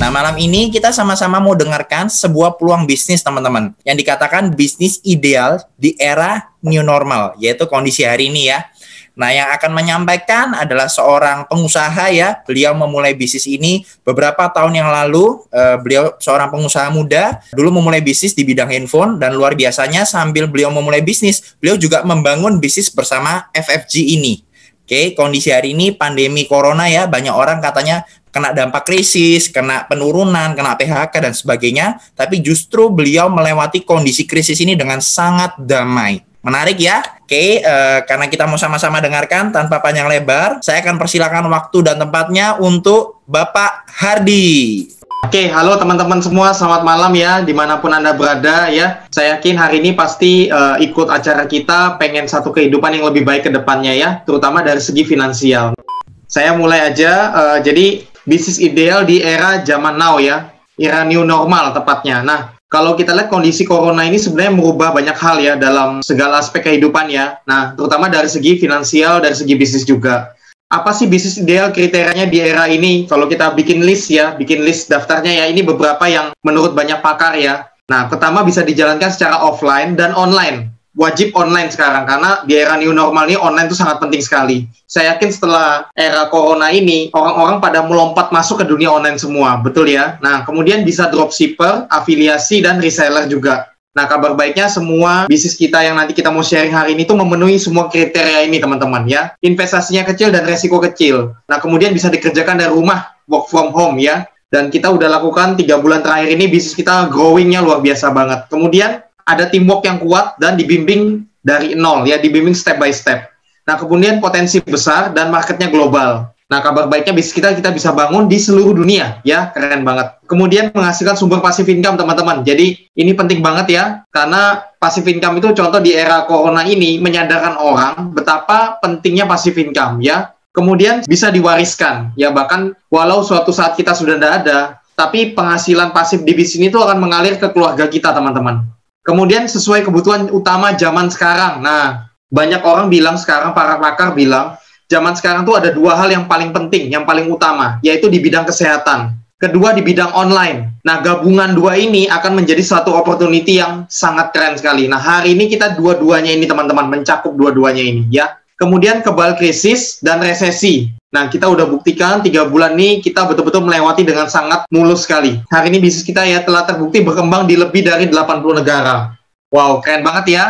Nah, malam ini kita sama-sama mau dengarkan sebuah peluang bisnis, teman-teman, yang dikatakan bisnis ideal di era new normal, yaitu kondisi hari ini ya. Nah, yang akan menyampaikan adalah seorang pengusaha ya. Beliau memulai bisnis ini beberapa tahun yang lalu. Beliau seorang pengusaha muda, dulu memulai bisnis di bidang handphone, dan luar biasanya sambil beliau memulai bisnis, beliau juga membangun bisnis bersama FFG ini. Oke, kondisi hari ini pandemi corona ya, banyak orang katanya kena dampak krisis, kena penurunan, kena PHK dan sebagainya, tapi justru beliau melewati kondisi krisis ini dengan sangat damai. Menarik ya? Oke, karena kita mau sama-sama dengarkan tanpa panjang lebar, saya akan persilakan waktu dan tempatnya untuk Bapak Hardy. Oke, halo teman-teman semua, selamat malam ya, dimanapun Anda berada ya. Saya yakin hari ini pasti ikut acara kita, pengen satu kehidupan yang lebih baik ke depannya ya, terutama dari segi finansial. Saya mulai aja, jadi bisnis ideal di era zaman now ya, era new normal tepatnya. Nah, kalau kita lihat kondisi corona ini sebenarnya merubah banyak hal ya dalam segala aspek kehidupan ya. Nah, terutama dari segi finansial, dari segi bisnis juga. Apa sih bisnis ideal kriterianya di era ini? Kalau kita bikin list ya, bikin list daftarnya ya, ini beberapa yang menurut banyak pakar ya. Nah, pertama bisa dijalankan secara offline dan online. Wajib online sekarang, karena di era new normal ini online itu sangat penting sekali. Saya yakin setelah era corona ini, orang-orang pada melompat masuk ke dunia online semua, betul ya? Nah, kemudian bisa dropshipper, afiliasi, dan reseller juga. Nah, kabar baiknya semua bisnis kita yang nanti kita mau sharing hari ini tuh memenuhi semua kriteria ini, teman-teman ya. Investasinya kecil dan resiko kecil. Nah, kemudian bisa dikerjakan dari rumah, work from home ya. Dan kita udah lakukan 3 bulan terakhir ini, bisnis kita growing-nya luar biasa banget. Kemudian ada teamwork yang kuat dan dibimbing dari nol ya, dibimbing step by step. Nah, kemudian potensi besar dan marketnya global. Nah, kabar baiknya bisnis kita bisa bangun di seluruh dunia ya, keren banget. Kemudian menghasilkan sumber passive income, teman-teman. Jadi ini penting banget ya, karena passive income itu contoh di era corona ini menyadarkan orang betapa pentingnya passive income ya. Kemudian bisa diwariskan ya, bahkan walau suatu saat kita sudah tidak ada, tapi penghasilan pasif di bisnis itu akan mengalir ke keluarga kita, teman-teman. Kemudian sesuai kebutuhan utama zaman sekarang. Nah, banyak orang bilang sekarang, para pakar bilang, zaman sekarang tuh ada 2 hal yang paling penting, yang paling utama, yaitu di bidang kesehatan. Kedua di bidang online. Nah, gabungan 2 ini akan menjadi suatu opportunity yang sangat keren sekali. Nah, hari ini kita dua-duanya ini, teman-teman, mencakup dua-duanya ini ya. Kemudian kebal krisis dan resesi. Nah, kita udah buktikan 3 bulan ini kita betul-betul melewati dengan sangat mulus sekali. Hari ini bisnis kita ya telah terbukti berkembang di lebih dari 80 negara. Wow, keren banget ya.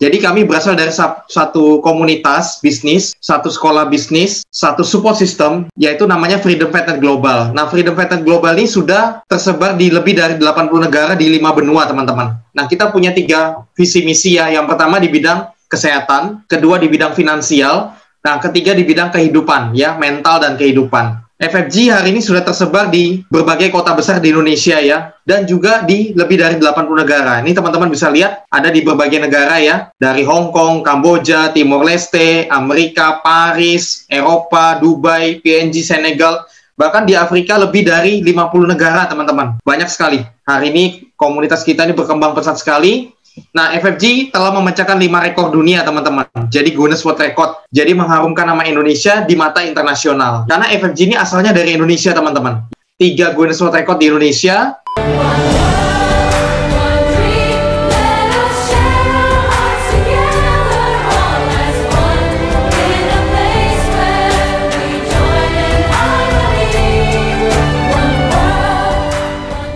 Jadi kami berasal dari satu komunitas bisnis, satu sekolah bisnis, satu support system, yaitu namanya Freedom Fighter Global. Nah, Freedom Fighter Global ini sudah tersebar di lebih dari 80 negara di 5 benua, teman-teman. Nah, kita punya 3 visi misi ya. Yang pertama di bidang kesehatan, kedua di bidang finansial, nah, ketiga di bidang kehidupan, ya, mental dan kehidupan. FFG hari ini sudah tersebar di berbagai kota besar di Indonesia, ya, dan juga di lebih dari 80 negara. Ini teman-teman bisa lihat, ada di berbagai negara, ya, dari Hong Kong, Kamboja, Timor Leste, Amerika, Paris, Eropa, Dubai, PNG, Senegal, bahkan di Afrika lebih dari 50 negara, teman-teman. Banyak sekali. Hari ini komunitas kita ini berkembang pesat sekali. Nah, FFG telah memecahkan 5 rekor dunia, teman-teman. Jadi Guinness World Record. Jadi mengharumkan nama Indonesia di mata internasional. Karena FFG ini asalnya dari Indonesia, teman-teman. 3 Guinness World Record di Indonesia.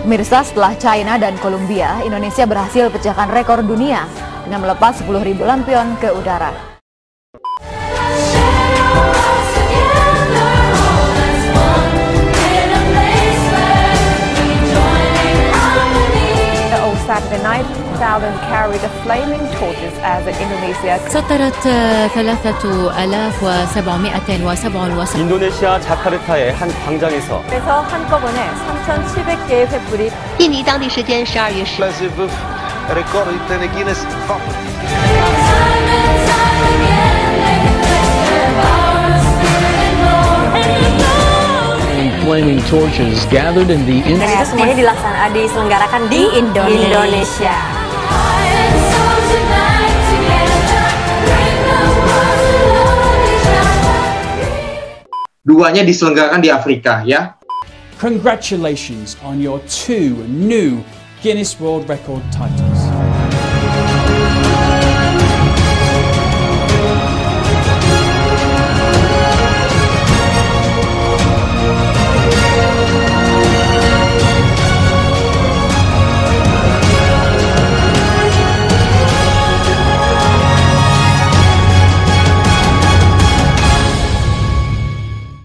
Pemirsa, setelah China dan Colombia, Indonesia berhasil pecahkan rekor dunia dengan melepas 10.000 lampion ke udara. Saturday night, thousands carried the flaming torches as in Indonesia. سطرت 3,777 인도네시아 자카르타의 한 광장에서 그래서 한꺼번에 3,700개의 횃불이 印尼当地时间12月10日 Flaming torches gathered in the Dan itu semuanya diselenggarakan di Indonesia. Duanya diselenggarakan di Afrika, ya. Congratulations on your 2 new Guinness World Record titles.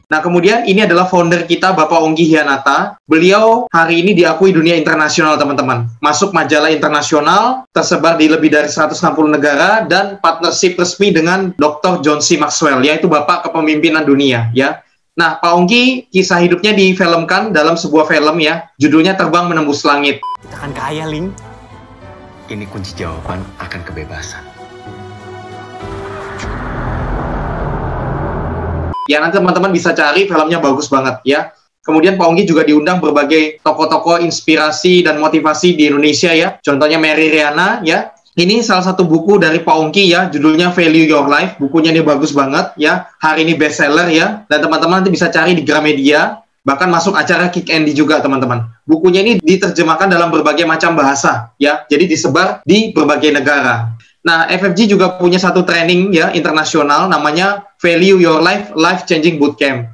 Nah, kemudian ini adalah founder kita, Bapak Ongki Hianata. Beliau hari ini diakui dunia internasional, teman-teman. Masuk majalah internasional, tersebar di lebih dari 160 negara, dan partnership resmi dengan Dr. John C. Maxwell, yaitu Bapak Kepemimpinan Dunia, ya. Nah, Pak Ongki, kisah hidupnya difilmkan dalam sebuah film, ya. Judulnya Terbang Menembus Langit. Kita akan kaya, Ling. Ini kunci jawaban akan kebebasan. Ya, nanti teman-teman bisa cari, filmnya bagus banget, ya. Kemudian Pak Ongki juga diundang berbagai tokoh-tokoh inspirasi dan motivasi di Indonesia, ya. Contohnya Mary Riana, ya. Ini salah satu buku dari Pak Ongki, ya. Judulnya Value Your Life. Bukunya ini bagus banget, ya. Hari ini bestseller, ya. Dan teman-teman nanti bisa cari di Gramedia. Bahkan masuk acara Kick Andy juga, teman-teman. Bukunya ini diterjemahkan dalam berbagai macam bahasa, ya. Jadi disebar di berbagai negara. Nah, FFG juga punya satu training, ya, internasional, namanya Value Your Life Life Changing Bootcamp.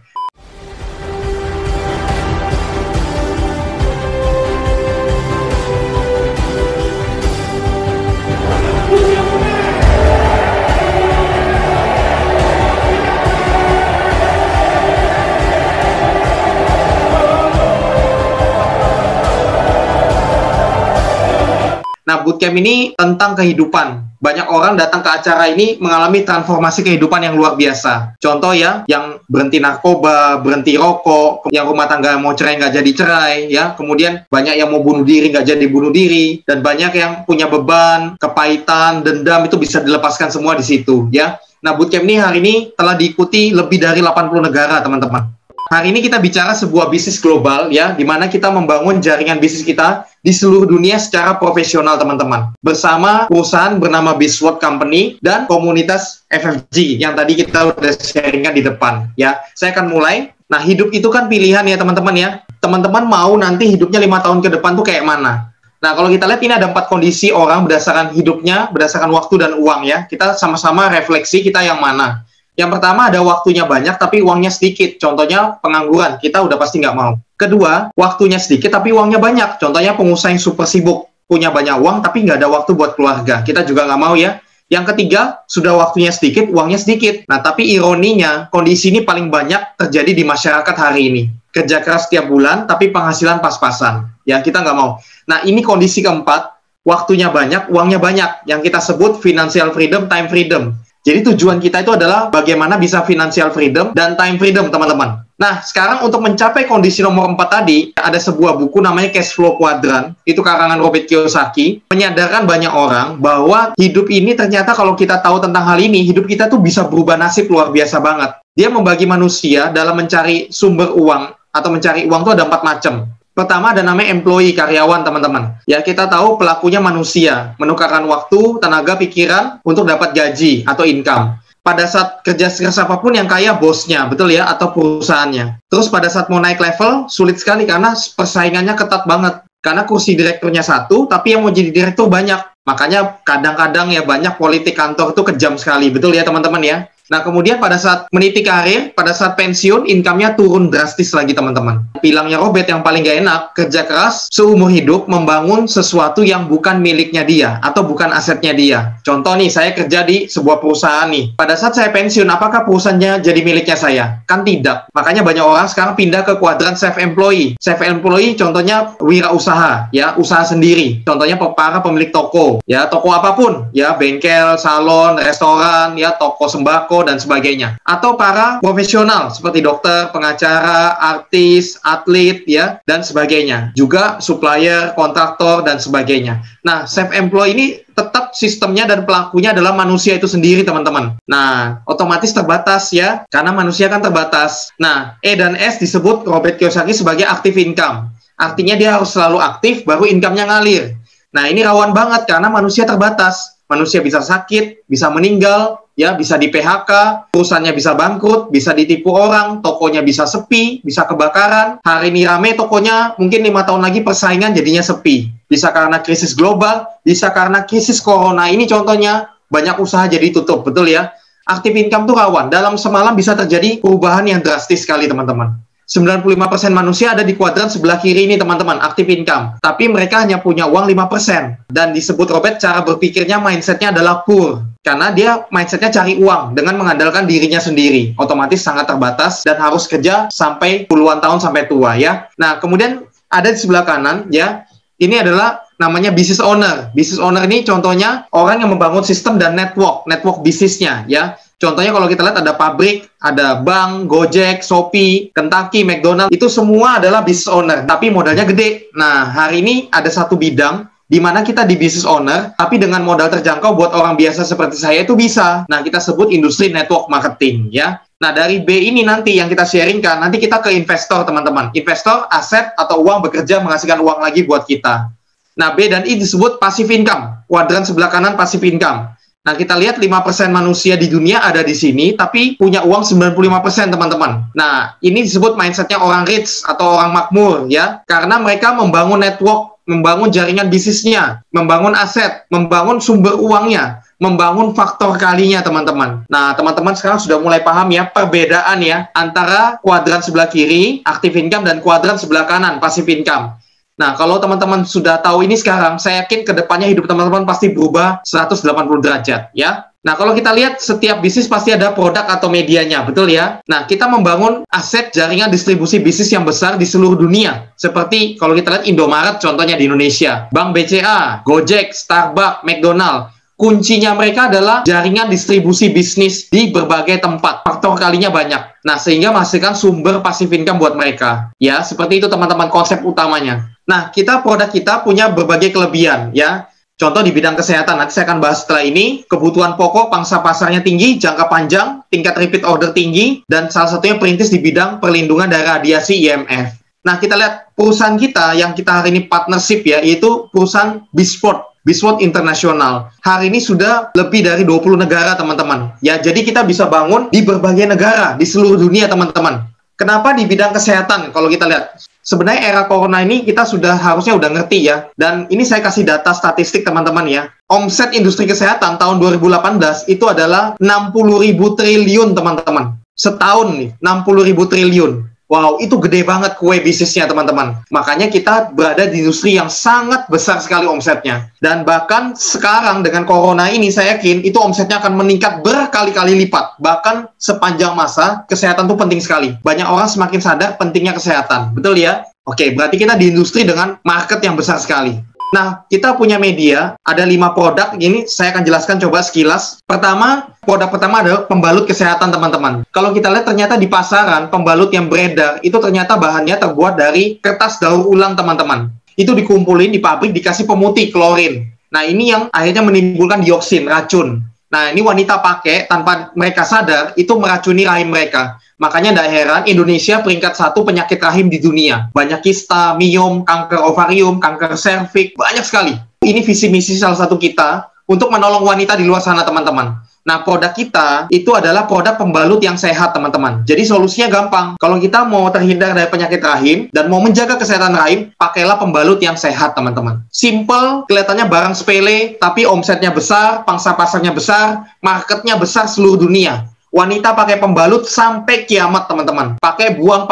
Nah, bootcamp ini tentang kehidupan. Banyak orang datang ke acara ini mengalami transformasi kehidupan yang luar biasa. Contoh, ya, yang berhenti narkoba, berhenti rokok, yang rumah tangga mau cerai nggak jadi cerai, ya. Kemudian banyak yang mau bunuh diri nggak jadi bunuh diri, dan banyak yang punya beban, kepahitan, dendam, itu bisa dilepaskan semua di situ, ya. Nah, bootcamp ini hari ini telah diikuti lebih dari 80 negara, teman-teman. Hari ini kita bicara sebuah bisnis global, ya, di mana kita membangun jaringan bisnis kita di seluruh dunia secara profesional, teman-teman. Bersama perusahaan bernama Bizworld Company dan komunitas FFG yang tadi kita udah sharingkan di depan, ya. Saya akan mulai. Nah, hidup itu kan pilihan, ya, teman-teman, ya. Teman-teman mau nanti hidupnya 5 tahun ke depan tuh kayak mana? Nah, kalau kita lihat ini ada 4 kondisi orang berdasarkan hidupnya, berdasarkan waktu dan uang, ya. Kita sama-sama refleksi kita yang mana. Yang pertama, ada waktunya banyak tapi uangnya sedikit. Contohnya pengangguran, kita udah pasti nggak mau. Kedua, waktunya sedikit tapi uangnya banyak. Contohnya pengusaha yang super sibuk, punya banyak uang tapi nggak ada waktu buat keluarga. Kita juga nggak mau, ya. Yang ketiga, sudah waktunya sedikit, uangnya sedikit. Nah, tapi ironinya, kondisi ini paling banyak terjadi di masyarakat hari ini. Kerja keras setiap bulan tapi penghasilan pas-pasan. Ya, kita nggak mau. Nah, ini kondisi keempat, waktunya banyak, uangnya banyak. Yang kita sebut financial freedom, time freedom. Jadi tujuan kita itu adalah bagaimana bisa financial freedom dan time freedom, teman-teman. Nah, sekarang untuk mencapai kondisi nomor 4 tadi, ada sebuah buku namanya Cash Flow Quadrant, itu karangan Robert Kiyosaki, menyadarkan banyak orang bahwa hidup ini ternyata kalau kita tahu tentang hal ini, hidup kita tuh bisa berubah nasib luar biasa banget. Dia membagi manusia dalam mencari sumber uang, atau mencari uang itu ada 4 macam. Pertama ada namanya employee, karyawan, teman-teman. Ya, kita tahu pelakunya manusia, menukarkan waktu, tenaga, pikiran untuk dapat gaji atau income. Pada saat kerja keras apapun yang kaya bosnya, betul ya, atau perusahaannya. Terus pada saat mau naik level, sulit sekali karena persaingannya ketat banget. Karena kursi direkturnya 1, tapi yang mau jadi direktur banyak. Makanya kadang-kadang ya banyak politik kantor itu kejam sekali, betul ya teman-teman ya. Nah, kemudian pada saat meniti karir, pada saat pensiun, income-nya turun drastis lagi, teman-teman. Bilangnya Robert yang paling gak enak, kerja keras seumur hidup membangun sesuatu yang bukan miliknya dia, atau bukan asetnya dia. Contoh nih, saya kerja di sebuah perusahaan nih. Pada saat saya pensiun, apakah perusahaannya jadi miliknya saya? Kan tidak. Makanya banyak orang sekarang pindah ke kuadran self-employee. Self-employee contohnya wirausaha, ya, usaha sendiri. Contohnya para pemilik toko, ya, toko apapun, ya, bengkel, salon, restoran, ya, toko sembako, dan sebagainya. Atau para profesional seperti dokter, pengacara, artis, atlet, ya, dan sebagainya. Juga supplier, kontraktor, dan sebagainya. Nah, self-employed ini tetap sistemnya dan pelakunya adalah manusia itu sendiri, teman-teman. Nah, otomatis terbatas ya, karena manusia kan terbatas. Nah, E dan S disebut Robert Kiyosaki sebagai active income. Artinya dia harus selalu aktif, baru income-nya ngalir. Nah, ini rawan banget karena manusia terbatas. manusia bisa sakit, bisa meninggal, ya, bisa di PHK, perusahaannya bisa bangkrut, bisa ditipu orang, tokonya bisa sepi, bisa kebakaran. Hari ini rame tokonya, mungkin 5 tahun lagi persaingan jadinya sepi. Bisa karena krisis global, bisa karena krisis corona. Ini contohnya, banyak usaha jadi tutup, betul ya? Active income tuh rawan. Dalam semalam bisa terjadi perubahan yang drastis sekali, teman-teman. 95% manusia ada di kuadran sebelah kiri ini, teman-teman, active income. Tapi mereka hanya punya uang 5%. Dan disebut Robert, cara berpikirnya, mindsetnya adalah poor. Karena dia mindsetnya cari uang dengan mengandalkan dirinya sendiri. Otomatis sangat terbatas dan harus kerja sampai puluhan tahun sampai tua, ya. Nah, kemudian ada di sebelah kanan, ya. Ini adalah namanya business owner. Business owner ini contohnya orang yang membangun sistem dan network bisnisnya, ya. Contohnya kalau kita lihat ada pabrik, ada bank, Gojek, Shopee, Kentucky, McDonald, itu semua adalah business owner, tapi modalnya gede. Nah, hari ini ada satu bidang di mana kita di business owner, tapi dengan modal terjangkau buat orang biasa seperti saya itu bisa. Nah, kita sebut industri network marketing, ya. Nah, dari B ini nanti yang kita sharingkan, nanti kita ke investor, teman-teman. Investor, aset, atau uang bekerja menghasilkan uang lagi buat kita. Nah, B dan I disebut passive income. Kuadran sebelah kanan passive income. Nah, kita lihat 5% manusia di dunia ada di sini, tapi punya uang 95%, teman-teman. Nah, ini disebut mindsetnya orang rich atau orang makmur, ya. Karena mereka membangun network, membangun jaringan bisnisnya, membangun aset, membangun sumber uangnya, membangun faktor kalinya, teman-teman. Nah, teman-teman sekarang sudah mulai paham ya, perbedaan ya, antara kuadran sebelah kiri, active income, dan kuadran sebelah kanan, passive income. Nah, kalau teman-teman sudah tahu ini sekarang, saya yakin ke depannya hidup teman-teman pasti berubah 180 derajat, ya. Nah, kalau kita lihat setiap bisnis pasti ada produk atau medianya, betul ya? Nah, kita membangun aset jaringan distribusi bisnis yang besar di seluruh dunia. Seperti kalau kita lihat Indomaret contohnya di Indonesia, Bank BCA, Gojek, Starbucks, McDonald. Kuncinya mereka adalah jaringan distribusi bisnis di berbagai tempat. Faktor kalinya banyak. Nah, sehingga menghasilkan sumber passive income buat mereka. Ya, seperti itu teman-teman konsep utamanya. Nah, produk kita punya berbagai kelebihan, ya. Contoh di bidang kesehatan, nanti saya akan bahas setelah ini. Kebutuhan pokok, pangsa pasarnya tinggi, jangka panjang, tingkat repeat order tinggi, dan salah satunya perintis di bidang perlindungan dari radiasi IMF. Nah, kita lihat perusahaan kita yang kita hari ini partnership ya, yaitu perusahaan Bisport Internasional. Hari ini sudah lebih dari 20 negara, teman-teman. Ya, jadi kita bisa bangun di berbagai negara, di seluruh dunia, teman-teman. Kenapa di bidang kesehatan? Kalau kita lihat, sebenarnya era corona ini kita harusnya udah ngerti ya. Dan ini saya kasih data statistik, teman-teman ya. Omset industri kesehatan tahun 2018 itu adalah 60.000 triliun, teman-teman. Setahun nih, 60.000 triliun. Wow, itu gede banget kue bisnisnya, teman-teman. Makanya kita berada di industri yang sangat besar sekali omsetnya. Dan bahkan sekarang dengan corona ini, saya yakin itu omsetnya akan meningkat berkali-kali lipat. Bahkan sepanjang masa, kesehatan itu penting sekali. Banyak orang semakin sadar pentingnya kesehatan. Betul ya? Oke, berarti kita di industri dengan market yang besar sekali. Nah, kita punya media, ada 5 produk, ini saya akan jelaskan coba sekilas. Produk pertama adalah pembalut kesehatan, teman-teman. Kalau kita lihat ternyata di pasaran, pembalut yang beredar, itu ternyata bahannya terbuat dari kertas daur ulang, teman-teman. Itu dikumpulin di pabrik, dikasih pemutih, klorin. Nah, ini yang akhirnya menimbulkan dioksin, racun. Nah, ini wanita pakai, tanpa mereka sadar, itu meracuni rahim mereka. Makanya tidak heran Indonesia peringkat 1 penyakit rahim di dunia. Banyak kista, miom, kanker ovarium, kanker serviks, banyak sekali. Ini visi misi salah satu kita untuk menolong wanita di luar sana, teman-teman. Nah, produk kita itu adalah produk pembalut yang sehat, teman-teman. Jadi solusinya gampang. Kalau kita mau terhindar dari penyakit rahim dan mau menjaga kesehatan rahim, pakailah pembalut yang sehat, teman-teman. Simple, kelihatannya barang sepele, tapi omsetnya besar, pangsa pasarnya besar, marketnya besar seluruh dunia. Wanita pakai pembalut sampai kiamat, teman-teman. Pakai buang.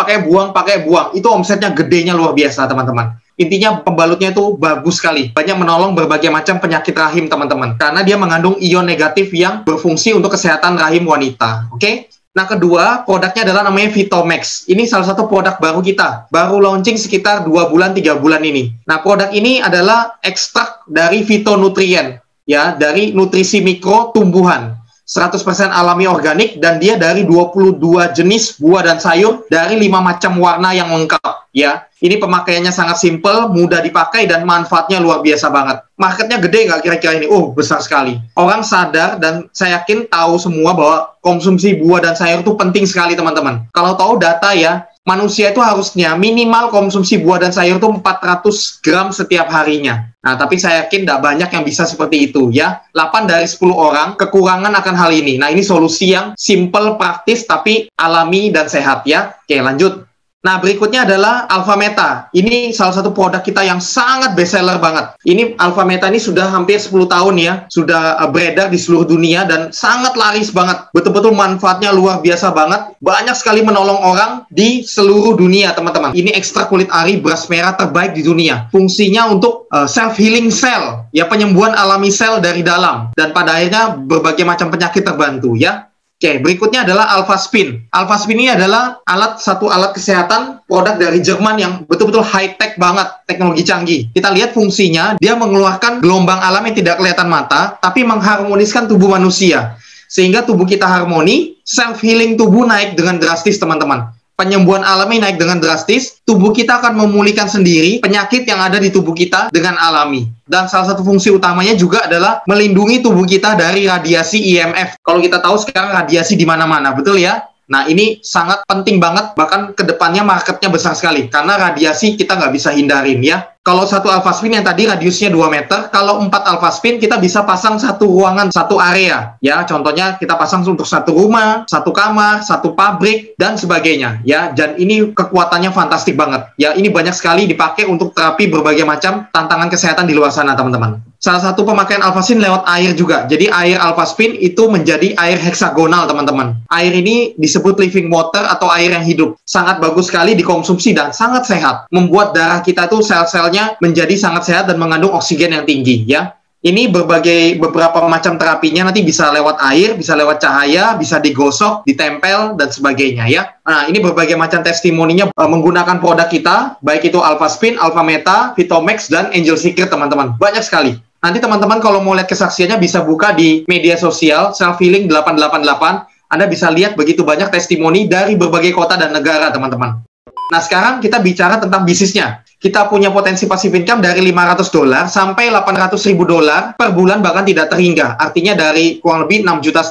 Itu omsetnya gedenya luar biasa, teman-teman. Intinya pembalutnya itu bagus sekali. Banyak menolong berbagai macam penyakit rahim, teman-teman. Karena dia mengandung ion negatif yang berfungsi untuk kesehatan rahim wanita. Oke? Nah, kedua, produknya adalah namanya Vitomax. Ini salah satu produk baru kita. Baru launching sekitar 2 bulan, 3 bulan ini. Nah, produk ini adalah ekstrak dari fitonutrien. Ya, dari nutrisi mikro tumbuhan. 100% alami organik, dan dia dari 22 jenis buah dan sayur dari 5 macam warna yang lengkap, ya. Ini pemakaiannya sangat simpel, mudah dipakai, dan manfaatnya luar biasa banget. Marketnya gede nggak kira-kira ini? Besar sekali. Orang sadar, dan saya yakin tahu semua bahwa konsumsi buah dan sayur itu penting sekali, teman-teman. Kalau tahu data ya, manusia itu harusnya minimal konsumsi buah dan sayur itu 400 gram setiap harinya. Nah, tapi saya yakin tidak banyak yang bisa seperti itu ya. 8 dari 10 orang kekurangan akan hal ini. Nah, ini solusi yang simple, praktis, tapi alami dan sehat ya. Oke, lanjut. Nah, berikutnya adalah Alpha Meta. Ini salah satu produk kita yang sangat best seller banget. Ini Alpha Meta ini sudah hampir 10 tahun ya, sudah beredar di seluruh dunia dan sangat laris banget. Betul-betul manfaatnya luar biasa banget. Banyak sekali menolong orang di seluruh dunia, teman-teman. Ini ekstrak kulit ari beras merah terbaik di dunia. Fungsinya untuk self-healing cell, ya, penyembuhan alami sel dari dalam. Dan pada akhirnya berbagai macam penyakit terbantu ya. Oke, berikutnya adalah Alpha Spin. Alpha Spin ini adalah satu alat kesehatan produk dari Jerman yang betul-betul high-tech banget, teknologi canggih. Kita lihat fungsinya, dia mengeluarkan gelombang alam yang tidak kelihatan mata, tapi mengharmoniskan tubuh manusia. Sehingga tubuh kita harmoni, self-healing tubuh naik dengan drastis, teman-teman. Penyembuhan alami naik dengan drastis, tubuh kita akan memulihkan sendiri penyakit yang ada di tubuh kita dengan alami. Dan salah satu fungsi utamanya juga adalah melindungi tubuh kita dari radiasi IMF. Kalau kita tahu sekarang radiasi di mana-mana, betul ya? Nah, ini sangat penting banget, bahkan kedepannya marketnya besar sekali, karena radiasi kita nggak bisa hindarin ya. Kalau satu Alpha Spin yang tadi radiusnya 2 meter, kalau 4 Alpha Spin kita bisa pasang satu ruangan, satu area. Ya, contohnya kita pasang untuk satu rumah, satu kamar, satu pabrik, dan sebagainya. Ya, dan ini kekuatannya fantastik banget. Ya, ini banyak sekali dipakai untuk terapi berbagai macam tantangan kesehatan di luar sana, teman-teman. Salah satu pemakaian Alpha Spin lewat air juga. Jadi air Alpha Spin itu menjadi air heksagonal, teman-teman. Air ini disebut living water atau air yang hidup. Sangat bagus sekali dikonsumsi dan sangat sehat. Membuat darah kita itu sel-selnya menjadi sangat sehat dan mengandung oksigen yang tinggi ya. Ini beberapa macam terapinya nanti bisa lewat air, bisa lewat cahaya, bisa digosok, ditempel dan sebagainya ya. Nah, ini berbagai macam testimoninya menggunakan produk kita, baik itu Alpha Spin, Alpha Meta, Vitomax dan Angel Secret, teman-teman. Banyak sekali. Nanti teman-teman kalau mau lihat kesaksiannya bisa buka di media sosial Self Healing 888. Anda bisa lihat begitu banyak testimoni dari berbagai kota dan negara, teman-teman. Nah, sekarang kita bicara tentang bisnisnya. Kita punya potensi passive income dari $500 sampai $800.000 per bulan, bahkan tidak terhingga. Artinya dari kurang lebih 6,5 juta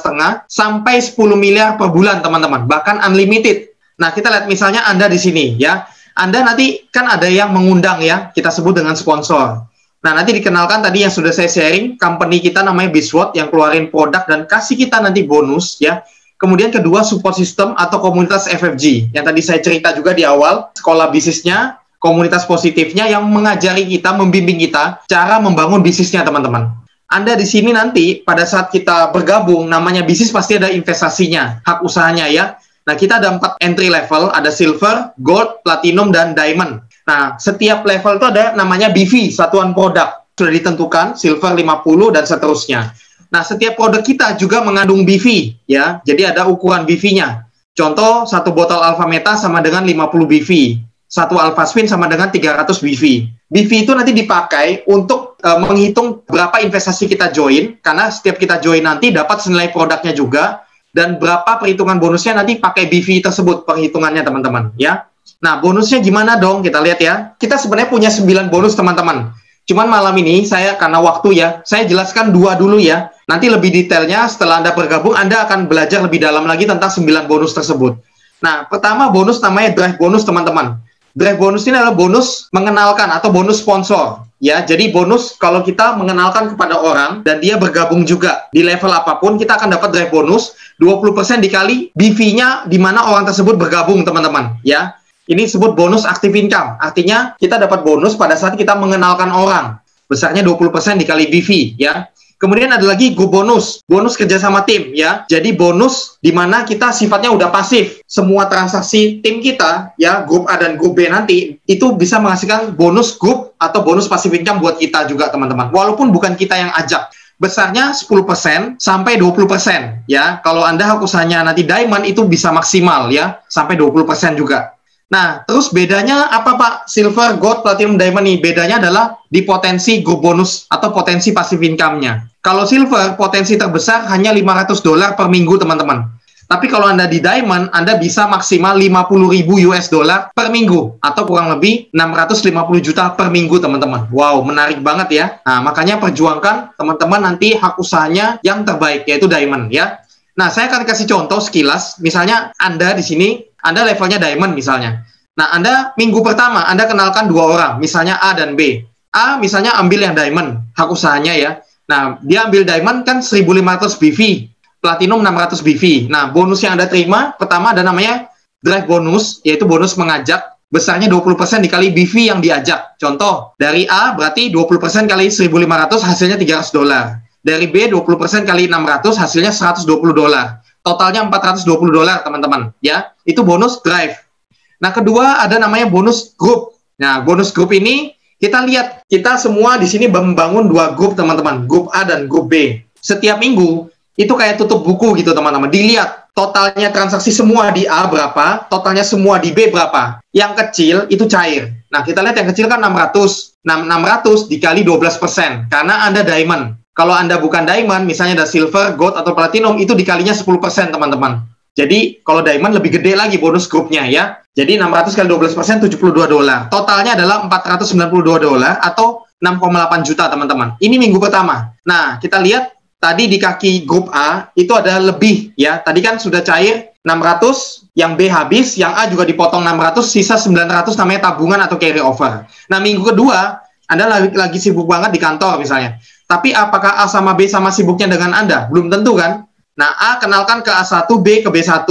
sampai 10 miliar per bulan, teman-teman. Bahkan unlimited. Nah, kita lihat misalnya Anda di sini ya. Anda nanti kan ada yang mengundang ya, kita sebut dengan sponsor. Nah, nanti dikenalkan tadi yang sudah saya sharing, company kita namanya Biswot yang keluarin produk dan kasih kita nanti bonus ya. Kemudian kedua, support system atau komunitas FFG. Yang tadi saya cerita juga di awal, sekolah bisnisnya, komunitas positifnya yang mengajari kita, membimbing kita cara membangun bisnisnya, teman-teman. Anda di sini nanti pada saat kita bergabung, namanya bisnis pasti ada investasinya, hak usahanya ya. Nah, kita ada 4 entry level, ada silver, gold, platinum, dan diamond. Nah, setiap level itu ada namanya BV, satuan produk. Sudah ditentukan, silver 50 dan seterusnya. Nah, setiap produk kita juga mengandung BV ya. Jadi ada ukuran BV-nya. Contoh, satu botol Alpha Meta sama dengan 50 BV. Satu Alpha Spin sama dengan 300 BV. BV itu nanti dipakai untuk menghitung berapa investasi kita join, karena setiap kita join nanti dapat senilai produknya juga, dan berapa perhitungan bonusnya nanti pakai BV tersebut perhitungannya, teman-teman ya. Nah, bonusnya gimana dong? Kita lihat ya. Kita sebenarnya punya 9 bonus, teman-teman. Cuman malam ini saya karena waktu ya, saya jelaskan 2 dulu ya. Nanti lebih detailnya setelah Anda bergabung, Anda akan belajar lebih dalam lagi tentang 9 bonus tersebut. Nah, pertama bonus namanya drive bonus, teman-teman. Drive bonus ini adalah bonus mengenalkan atau bonus sponsor. Ya, jadi bonus kalau kita mengenalkan kepada orang dan dia bergabung juga di level apapun, kita akan dapat drive bonus 20% dikali BV-nya di mana orang tersebut bergabung, teman-teman. Ya, ini disebut bonus active income. Artinya kita dapat bonus pada saat kita mengenalkan orang. Besarnya 20% dikali BV, ya. Kemudian ada lagi group bonus, bonus kerjasama tim ya. Jadi bonus di mana kita sifatnya udah pasif. Semua transaksi tim kita ya, grup A dan grup B nanti itu bisa menghasilkan bonus grup atau bonus passive income buat kita juga, teman-teman. Walaupun bukan kita yang ajak. Besarnya 10% sampai 20% ya. Kalau Anda hak usahanya nanti diamond itu bisa maksimal ya, sampai 20% juga. Nah, terus bedanya apa, Pak? Silver, gold, platinum, diamond nih. Bedanya adalah di potensi grup bonus atau potensi passive income-nya. Kalau silver, potensi terbesar hanya $500 per minggu, teman-teman. Tapi kalau Anda di diamond, Anda bisa maksimal $50.000 per minggu. Atau kurang lebih 650 juta per minggu, teman-teman. Wow, menarik banget ya. Nah, makanya perjuangkan teman-teman nanti hak usahanya yang terbaik, yaitu diamond ya. Nah, saya akan kasih contoh sekilas. Misalnya Anda di sini Anda levelnya diamond misalnya. Nah, Anda minggu pertama, Anda kenalkan 2 orang, misalnya A dan B. A misalnya ambil yang diamond, hak usahanya ya. Nah, dia ambil diamond kan 1.500 BV, platinum 600 BV. Nah, bonus yang Anda terima, pertama ada namanya drive bonus, yaitu bonus mengajak, besarnya 20% dikali BV yang diajak. Contoh, dari A berarti 20% kali 1.500 hasilnya $300. Dari B 20% kali 600 hasilnya $120. Totalnya $420 teman-teman ya. Itu bonus drive. Nah, kedua ada namanya bonus grup. Nah, bonus grup ini kita lihat, kita semua di sini membangun 2 grup teman-teman, grup A dan grup B. Setiap minggu itu kayak tutup buku gitu teman-teman. Dilihat totalnya transaksi semua di A berapa, totalnya semua di B berapa. Yang kecil itu cair. Nah, kita lihat yang kecil kan 600. Nah, 600 dikali 12% karena Anda diamond. Kalau Anda bukan diamond, misalnya ada silver, gold, atau platinum, itu dikalinya 10% teman-teman. Jadi, kalau diamond lebih gede lagi bonus grupnya ya. Jadi, 600 kali 12%, $72. Totalnya adalah $492 atau 6,8 juta teman-teman. Ini minggu pertama. Nah, kita lihat tadi di kaki grup A, itu ada lebih ya. Tadi kan sudah cair 600, yang B habis, yang A juga dipotong 600, sisa 900 namanya tabungan atau carry over. Nah, minggu kedua, Anda lagi sibuk banget di kantor misalnya. Tapi apakah A sama B sama sibuknya dengan Anda? Belum tentu kan? Nah, A kenalkan ke A1, B ke B1.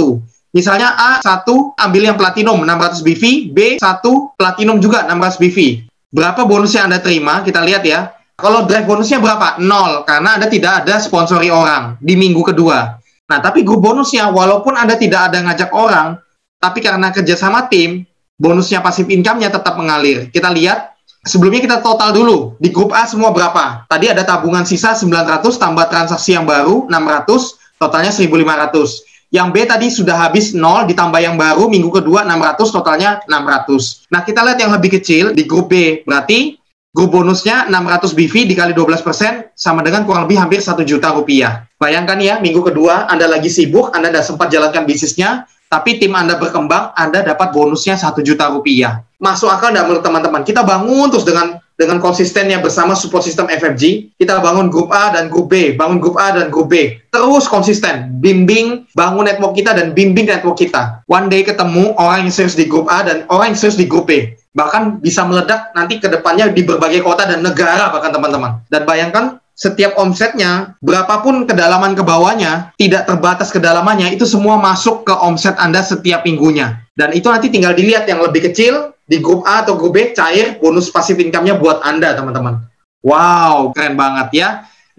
Misalnya A1 ambil yang platinum 600 BV, B1 platinum juga 600 BV. Berapa bonus yang Anda terima? Kita lihat ya. Kalau drive bonusnya berapa? 0, karena Anda tidak ada sponsori orang di minggu kedua. Nah, tapi grup bonusnya, walaupun Anda tidak ada ngajak orang, tapi karena kerjasama tim, bonusnya pasif income-nya tetap mengalir. Kita lihat. Sebelumnya kita total dulu, di grup A semua berapa? Tadi ada tabungan sisa 900 tambah transaksi yang baru 600, totalnya 1.500. Yang B tadi sudah habis 0 ditambah yang baru minggu kedua 600, totalnya 600. Nah, kita lihat yang lebih kecil di grup B. Berarti grup bonusnya 600 BV dikali 12% sama dengan kurang lebih hampir 1 juta rupiah. Bayangkan ya, minggu kedua Anda lagi sibuk, Anda tidak sempat jalankan bisnisnya, tapi tim Anda berkembang, Anda dapat bonusnya 1 juta rupiah. Masuk akal nggak menurut teman-teman? Kita bangun terus dengan konsistennya bersama support system FFG, kita bangun grup A dan grup B, bangun grup A dan grup B. Terus konsisten, bimbing, bangun network kita dan bimbing network kita. One day ketemu orang yang serius di grup A dan orang yang serius di grup B. Bahkan bisa meledak nanti ke depannya di berbagai kota dan negara bahkan teman-teman. Dan bayangkan, setiap omsetnya, berapapun kedalaman ke bawahnya, tidak terbatas kedalamannya, itu semua masuk ke omset Anda setiap minggunya. Dan itu nanti tinggal dilihat yang lebih kecil, di grup A atau grup B, cair bonus pasif income-nya buat Anda, teman-teman. Wow, keren banget ya.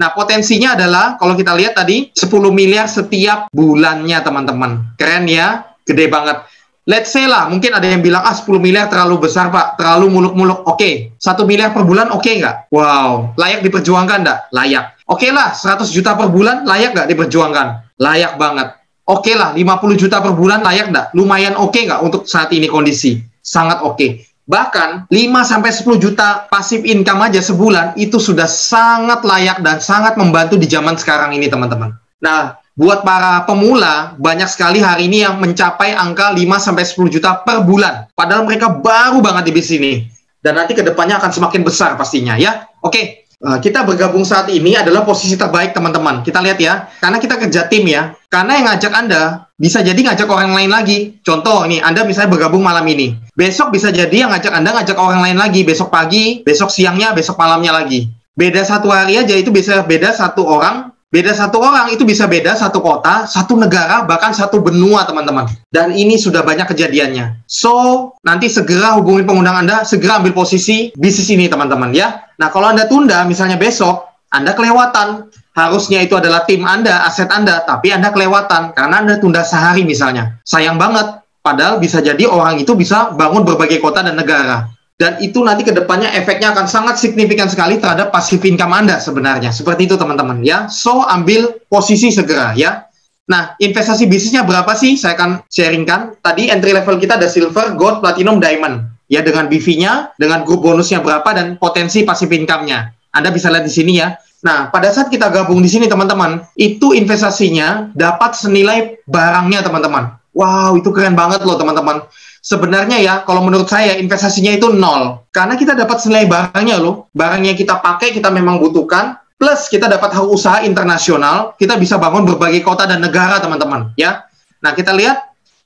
Nah, potensinya adalah, kalau kita lihat tadi, 10 miliar setiap bulannya, teman-teman. Keren ya, gede banget. Let's say lah, mungkin ada yang bilang, 10 miliar terlalu besar, Pak. Terlalu muluk-muluk. Oke, 1 miliar per bulan oke nggak? Wow, layak diperjuangkan nggak? Layak. Oke lah, 100 juta per bulan, layak nggak diperjuangkan? Layak banget. Oke lah, 50 juta per bulan, layak nggak? Lumayan oke nggak untuk saat ini kondisi? Sangat oke. Bahkan, 5-10 juta pasif income aja sebulan, itu sudah sangat layak dan sangat membantu di zaman sekarang ini, teman-teman. Nah, buat para pemula, banyak sekali hari ini yang mencapai angka 5-10 juta per bulan. Padahal mereka baru banget di bisnis ini. Dan nanti ke depannya akan semakin besar pastinya ya. Oke, kita bergabung saat ini adalah posisi terbaik teman-teman. Kita lihat ya, karena kita kerja tim ya. Karena yang ngajak Anda, bisa jadi ngajak orang lain lagi. Contoh, nih Anda misalnya bergabung malam ini. Besok bisa jadi yang ngajak Anda ngajak orang lain lagi. Besok pagi, besok siangnya, besok malamnya lagi. Beda 1 hari aja itu bisa beda 1 orang. Beda 1 orang itu bisa beda 1 kota, 1 negara, bahkan 1 benua, teman-teman. Dan ini sudah banyak kejadiannya. So, nanti segera hubungi pengundang Anda, segera ambil posisi bisnis ini, teman-teman, ya. Nah, kalau Anda tunda, misalnya besok, Anda kelewatan. Harusnya itu adalah tim Anda, aset Anda, tapi Anda kelewatan karena Anda tunda sehari misalnya. Sayang banget. Padahal bisa jadi orang itu bisa bangun berbagai kota dan negara. Dan itu nanti ke depannya efeknya akan sangat signifikan sekali terhadap passive income Anda sebenarnya. Seperti itu teman-teman ya. So, ambil posisi segera ya. Nah, investasi bisnisnya berapa sih? Saya akan sharingkan. Tadi entry level kita ada silver, gold, platinum, diamond. Ya, dengan BV-nya, dengan grup bonusnya berapa, dan potensi passive income-nya. Anda bisa lihat di sini ya. Nah, pada saat kita gabung di sini teman-teman, itu investasinya dapat senilai barangnya teman-teman. Wow, itu keren banget loh teman-teman. Sebenarnya ya, kalau menurut saya investasinya itu 0. Karena kita dapat senilai barangnya loh. Barangnya kita pakai, kita memang butuhkan. Plus kita dapat hak usaha internasional. Kita bisa bangun berbagai kota dan negara teman-teman. Ya. Nah, kita lihat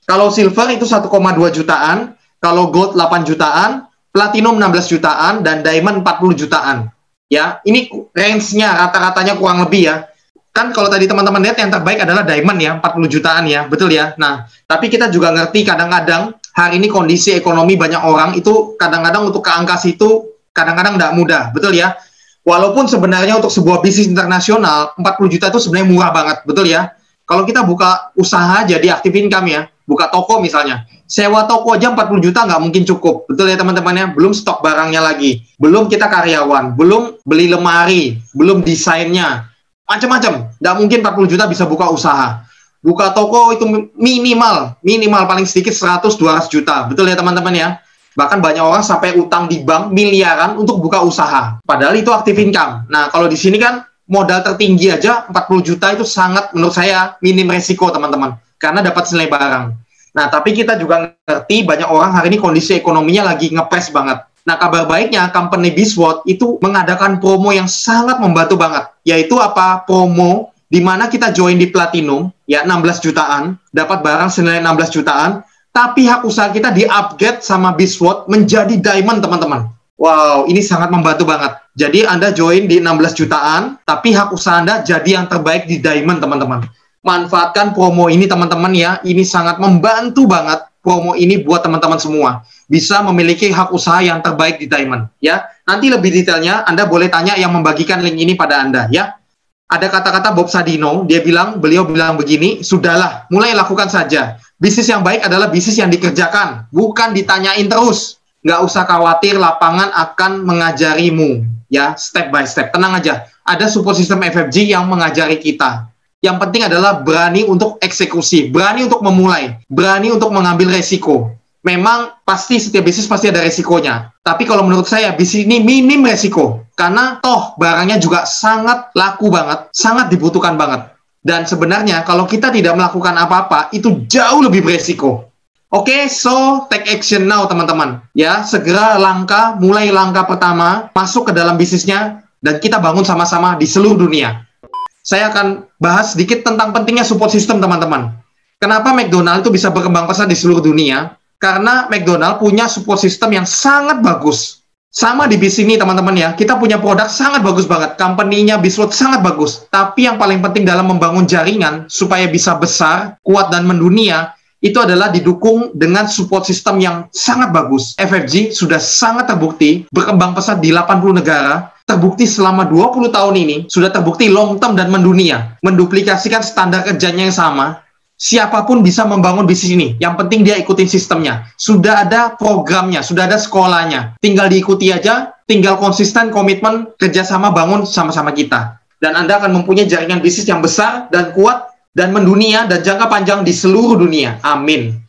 Kalau silver itu 1,2 jutaan, kalau gold 8 jutaan, platinum 16 jutaan, dan diamond 40 jutaan. Ya, ini range-nya rata-ratanya kurang lebih ya. Kan kalau tadi teman-teman lihat yang terbaik adalah diamond ya, 40 jutaan ya, betul ya. Nah, tapi kita juga ngerti kadang-kadang hari ini kondisi ekonomi banyak orang itu kadang-kadang untuk ke angka situ kadang-kadang nggak mudah, betul ya. Walaupun sebenarnya untuk sebuah bisnis internasional 40 juta itu sebenarnya murah banget, betul ya. Kalau kita buka usaha jadi active income ya, buka toko misalnya, sewa toko aja 40 juta nggak mungkin cukup, betul ya teman-teman ya. Belum stok barangnya lagi, belum kita karyawan, belum beli lemari, belum desainnya, macam-macam. Nggak mungkin 40 juta bisa buka usaha. Buka toko itu minimal paling sedikit 100-200 juta, betul ya teman-teman ya. Bahkan banyak orang sampai utang di bank miliaran untuk buka usaha. Padahal itu active income. Nah, kalau di sini kan modal tertinggi aja 40 juta itu sangat menurut saya minim resiko teman-teman. Karena dapat senilai barang. Nah, tapi kita juga ngerti banyak orang hari ini kondisi ekonominya lagi ngepres banget. Nah, kabar baiknya company BizWorld itu mengadakan promo yang sangat membantu banget. Yaitu apa? Promo di mana kita join di Platinum, ya 16 jutaan, dapat barang senilai 16 jutaan, tapi hak usaha kita di-upgrade sama BizWorld menjadi Diamond, teman-teman. Wow, ini sangat membantu banget. Jadi Anda join di 16 jutaan, tapi hak usaha Anda jadi yang terbaik di Diamond, teman-teman. Manfaatkan promo ini, teman-teman ya. Ini sangat membantu banget promo ini buat teman-teman semua. Bisa memiliki hak usaha yang terbaik di Diamond, ya. Nanti lebih detailnya, Anda boleh tanya yang membagikan link ini pada Anda, ya. Ada kata-kata Bob Sadino, beliau bilang begini, sudahlah, mulai lakukan saja. Bisnis yang baik adalah bisnis yang dikerjakan, bukan ditanyain terus. Nggak usah khawatir, lapangan akan mengajarimu. Ya, step by step. Tenang aja, ada support system FFG yang mengajari kita. Yang penting adalah berani untuk eksekusi, berani untuk memulai, berani untuk mengambil resiko. Memang pasti setiap bisnis pasti ada resikonya. Tapi kalau menurut saya, bisnis ini minim resiko. Karena toh barangnya juga sangat laku banget, sangat dibutuhkan banget. Dan sebenarnya kalau kita tidak melakukan apa-apa, itu jauh lebih beresiko. Oke, so take action now teman-teman. Ya, segera mulai langkah pertama, masuk ke dalam bisnisnya, dan kita bangun sama-sama di seluruh dunia. Saya akan bahas sedikit tentang pentingnya support system teman-teman. Kenapa McDonald itu bisa berkembang pesat di seluruh dunia? Karena McDonald punya support system yang sangat bagus. Sama di bisnis ini teman-teman ya, kita punya produk sangat bagus banget, company-nya BizWorld sangat bagus, tapi yang paling penting dalam membangun jaringan supaya bisa besar, kuat dan mendunia, itu adalah didukung dengan support system yang sangat bagus. FFG sudah sangat terbukti, berkembang pesat di 80 negara, terbukti selama 20 tahun ini, sudah terbukti long term dan mendunia, menduplikasikan standar kerjanya yang sama. Siapapun bisa membangun bisnis ini. Yang penting dia ikutin sistemnya. Sudah ada programnya, sudah ada sekolahnya. Tinggal diikuti aja, tinggal konsisten, komitmen, kerjasama bangun sama-sama kita. Dan Anda akan mempunyai jaringan bisnis yang besar dan kuat dan mendunia dan jangka panjang di seluruh dunia. Amin.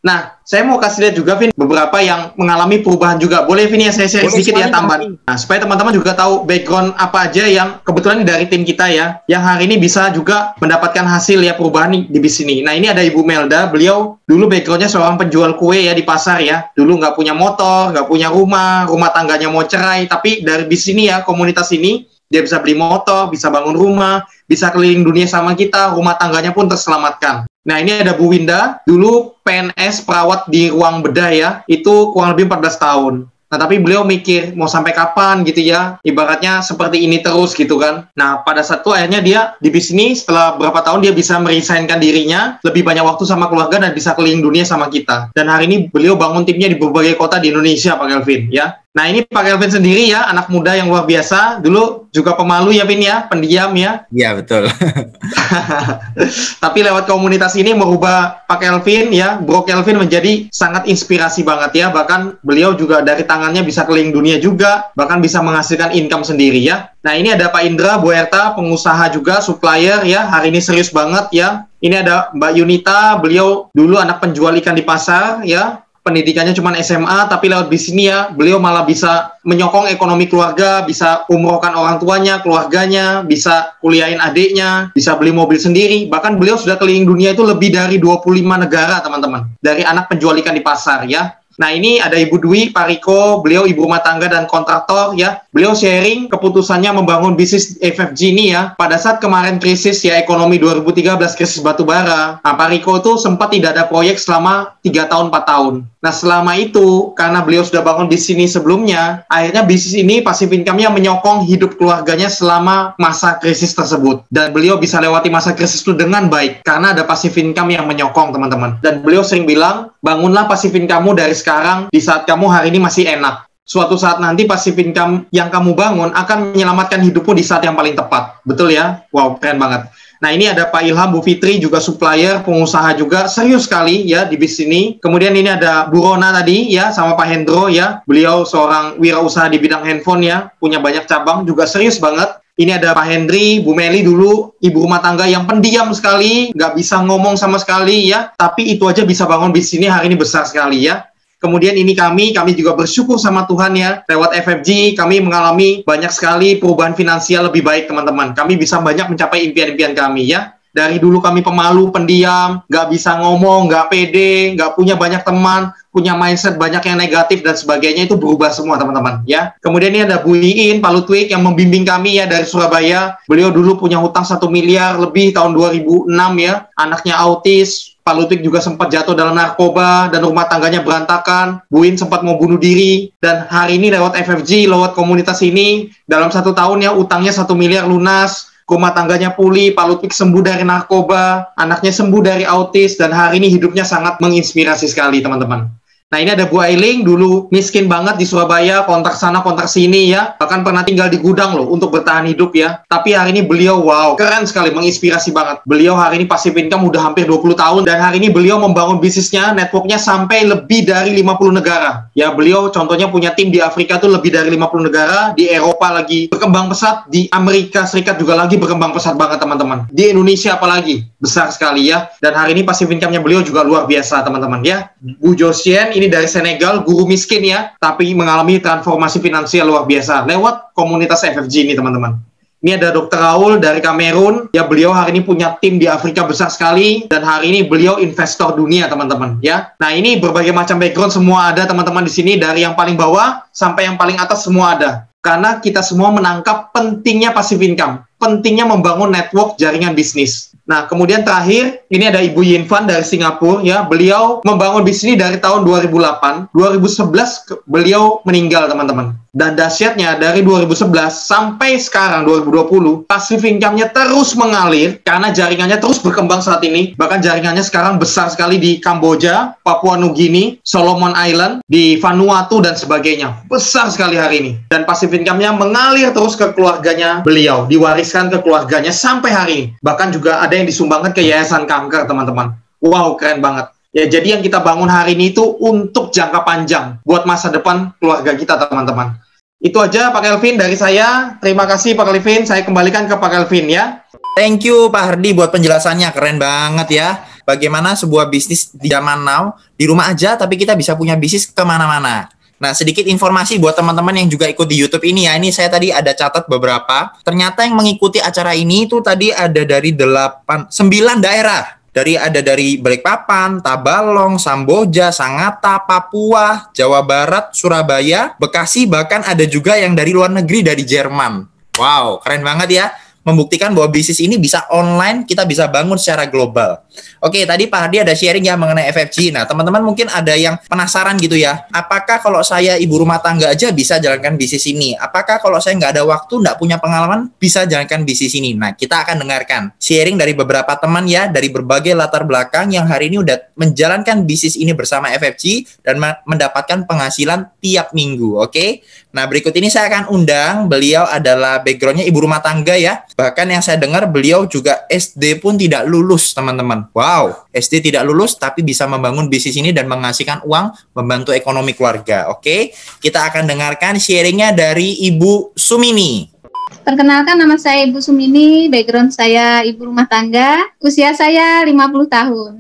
Nah, saya mau kasih lihat juga, Vin, beberapa yang mengalami perubahan juga. Boleh, Vin, ya saya share sedikit ya tambahan. Nah, supaya teman-teman juga tahu background apa aja yang kebetulan dari tim kita ya, yang hari ini bisa juga mendapatkan hasil ya perubahan di bisnis ini. Nah, ini ada Ibu Melda, beliau dulu backgroundnya seorang penjual kue ya di pasar ya. Dulu nggak punya motor, nggak punya rumah tangganya mau cerai, tapi dari bisnis ini ya, komunitas ini, dia bisa beli motor, bisa bangun rumah, bisa keliling dunia sama kita, rumah tangganya pun terselamatkan. Nah, ini ada Bu Winda, dulu PNS perawat di ruang bedah ya, itu kurang lebih 14 tahun. Nah, tapi beliau mikir, mau sampai kapan gitu ya, ibaratnya seperti ini terus gitu kan. Nah, pada saat itu akhirnya dia di bisnis, setelah berapa tahun dia bisa meresignkan dirinya, lebih banyak waktu sama keluarga dan bisa keliling dunia sama kita. Dan hari ini beliau bangun timnya di berbagai kota di Indonesia, Pak Kelvin ya. Nah, ini Pak Kelvin sendiri ya, anak muda yang luar biasa, dulu juga pemalu ya, Vin ya, pendiam ya. Iya, betul. Tapi lewat komunitas ini merubah Pak Kelvin ya, Bro Kelvin menjadi sangat inspirasi banget ya. Bahkan beliau juga dari tangannya bisa keliling dunia juga, bahkan bisa menghasilkan income sendiri ya. Nah, ini ada Pak Indra Boerta, pengusaha juga, supplier ya, hari ini serius banget ya. Ini ada Mbak Yunita, beliau dulu anak penjual ikan di pasar ya. Pendidikannya cuma SMA, tapi lewat bisnis ya, beliau malah bisa menyokong ekonomi keluarga, bisa umrohkan orang tuanya, keluarganya, bisa kuliahin adiknya, bisa beli mobil sendiri. Bahkan beliau sudah keliling dunia itu lebih dari 25 negara, teman-teman. Dari anak penjual ikan di pasar ya. Nah, ini ada Ibu Dwi Pariko, beliau ibu rumah tangga dan kontraktor ya. Beliau sharing keputusannya membangun bisnis FFG ini ya. Pada saat kemarin krisis ya ekonomi 2013, krisis batubara. Nah, Pariko itu sempat tidak ada proyek selama 3 tahun, 4 tahun. Nah, selama itu, karena beliau sudah bangun bisnis ini sebelumnya, akhirnya bisnis ini passive income-nya menyokong hidup keluarganya selama masa krisis tersebut. Dan beliau bisa lewati masa krisis itu dengan baik, karena ada passive income yang menyokong, teman-teman. Dan beliau sering bilang, bangunlah passive income-mu dari sekarang, di saat kamu hari ini masih enak. Suatu saat nanti passive income yang kamu bangun akan menyelamatkan hidupmu di saat yang paling tepat. Betul ya? Wow, keren banget. Nah, ini ada Pak Ilham, Bu Fitri, juga supplier, pengusaha juga, serius sekali ya di bisnis ini. Kemudian ini ada Bu Rona tadi ya, sama Pak Hendro ya. Beliau seorang wirausaha di bidang handphone ya, punya banyak cabang, juga serius banget. Ini ada Pak Hendri, Bu Meli dulu, ibu rumah tangga yang pendiam sekali, nggak bisa ngomong sama sekali ya, tapi itu aja bisa bangun bisnis ini hari ini besar sekali ya. Kemudian ini kami juga bersyukur sama Tuhan ya, lewat FFG kami mengalami banyak sekali perubahan finansial lebih baik teman-teman. Kami bisa banyak mencapai impian-impian kami ya. Dari dulu kami pemalu, pendiam, nggak bisa ngomong, nggak pede, nggak punya banyak teman, punya mindset banyak yang negatif dan sebagainya, itu berubah semua teman-teman ya. Kemudian ini ada Bu Iin, Pak Ludwig yang membimbing kami ya dari Surabaya. Beliau dulu punya hutang 1 miliar lebih tahun 2006 ya, anaknya autis. Pak Ludwig juga sempat jatuh dalam narkoba dan rumah tangganya berantakan. Bu In sempat mau bunuh diri. Dan hari ini lewat FFG, lewat komunitas ini, dalam 1 tahun ya utangnya 1 miliar lunas. Rumah tangganya pulih, Pak Ludwig sembuh dari narkoba, anaknya sembuh dari autis, dan hari ini hidupnya sangat menginspirasi sekali teman-teman. Nah, ini ada Bu Ailing, dulu miskin banget di Surabaya, kontrak sana, kontrak sini ya. Bahkan pernah tinggal di gudang loh untuk bertahan hidup ya. Tapi hari ini beliau, wow, keren sekali, menginspirasi banget. Beliau hari ini passive income udah hampir 20 tahun. Dan hari ini beliau membangun bisnisnya, networknya sampai lebih dari 50 negara. Ya, beliau contohnya punya tim di Afrika tuh lebih dari 50 negara. Di Eropa lagi berkembang pesat. Di Amerika Serikat juga lagi berkembang pesat banget teman-teman. Di Indonesia apalagi, besar sekali ya. Dan hari ini passive income-nya beliau juga luar biasa teman-teman ya. Bu Josien, ini dari Senegal, guru miskin ya, tapi mengalami transformasi finansial luar biasa lewat komunitas FFG ini teman-teman. Ini ada Dr. Raul dari Kamerun, ya beliau hari ini punya tim di Afrika besar sekali, dan hari ini beliau investor dunia teman-teman ya. Nah, ini berbagai macam background semua ada teman-teman di sini, dari yang paling bawah sampai yang paling atas semua ada. Karena kita semua menangkap pentingnya passive income, pentingnya membangun network jaringan bisnis. Nah, kemudian terakhir, ini ada Ibu Yinfan dari Singapura, ya. Beliau membangun bisnis ini dari tahun 2008. 2011 beliau meninggal, teman-teman. Dan dahsyatnya, dari 2011 sampai sekarang, 2020, passive income-nya terus mengalir, karena jaringannya terus berkembang saat ini. Bahkan jaringannya sekarang besar sekali di Kamboja, Papua Nugini, Solomon Island, di Vanuatu, dan sebagainya. Besar sekali hari ini. Dan passive income-nya mengalir terus ke keluarganya beliau, diwariskan ke keluarganya sampai hari ini. Bahkan juga ada yang disumbangkan ke Yayasan Kanker, teman-teman. Wow, keren banget. Ya, jadi yang kita bangun hari ini itu untuk jangka panjang, buat masa depan keluarga kita, teman-teman. Itu aja Pak Kelvin dari saya. Terima kasih Pak Kelvin, saya kembalikan ke Pak Kelvin ya. Thank you Pak Hardi buat penjelasannya, keren banget ya. Bagaimana sebuah bisnis di zaman now, di rumah aja tapi kita bisa punya bisnis kemana-mana. Nah, sedikit informasi buat teman-teman yang juga ikut di YouTube ini ya. Ini saya tadi ada catat beberapa. Ternyata yang mengikuti acara ini itu tadi ada dari 9 daerah. Ada dari Balikpapan, Tabalong, Samboja, Sangatta, Papua, Jawa Barat, Surabaya, Bekasi, bahkan ada juga yang dari luar negeri, dari Jerman. Wow, keren banget ya. Membuktikan bahwa bisnis ini bisa online, kita bisa bangun secara global. Oke, tadi Pak Hardi ada sharing ya mengenai FFG. Nah, teman-teman mungkin ada yang penasaran gitu ya. Apakah kalau saya ibu rumah tangga aja bisa jalankan bisnis ini? Apakah kalau saya nggak ada waktu, nggak punya pengalaman, bisa jalankan bisnis ini? Nah, kita akan dengarkan sharing dari beberapa teman ya, dari berbagai latar belakang yang hari ini udah menjalankan bisnis ini bersama FFG dan mendapatkan penghasilan tiap minggu. Oke? Nah, berikut ini saya akan undang, beliau adalah backgroundnya ibu rumah tangga ya. Bahkan yang saya dengar beliau juga SD pun tidak lulus, teman-teman. Wow, SD tidak lulus tapi bisa membangun bisnis ini dan menghasilkan uang, membantu ekonomi keluarga. Oke, kita akan dengarkan sharingnya dari Ibu Sumini. Perkenalkan, nama saya Ibu Sumini, background saya ibu rumah tangga, usia saya 50 tahun.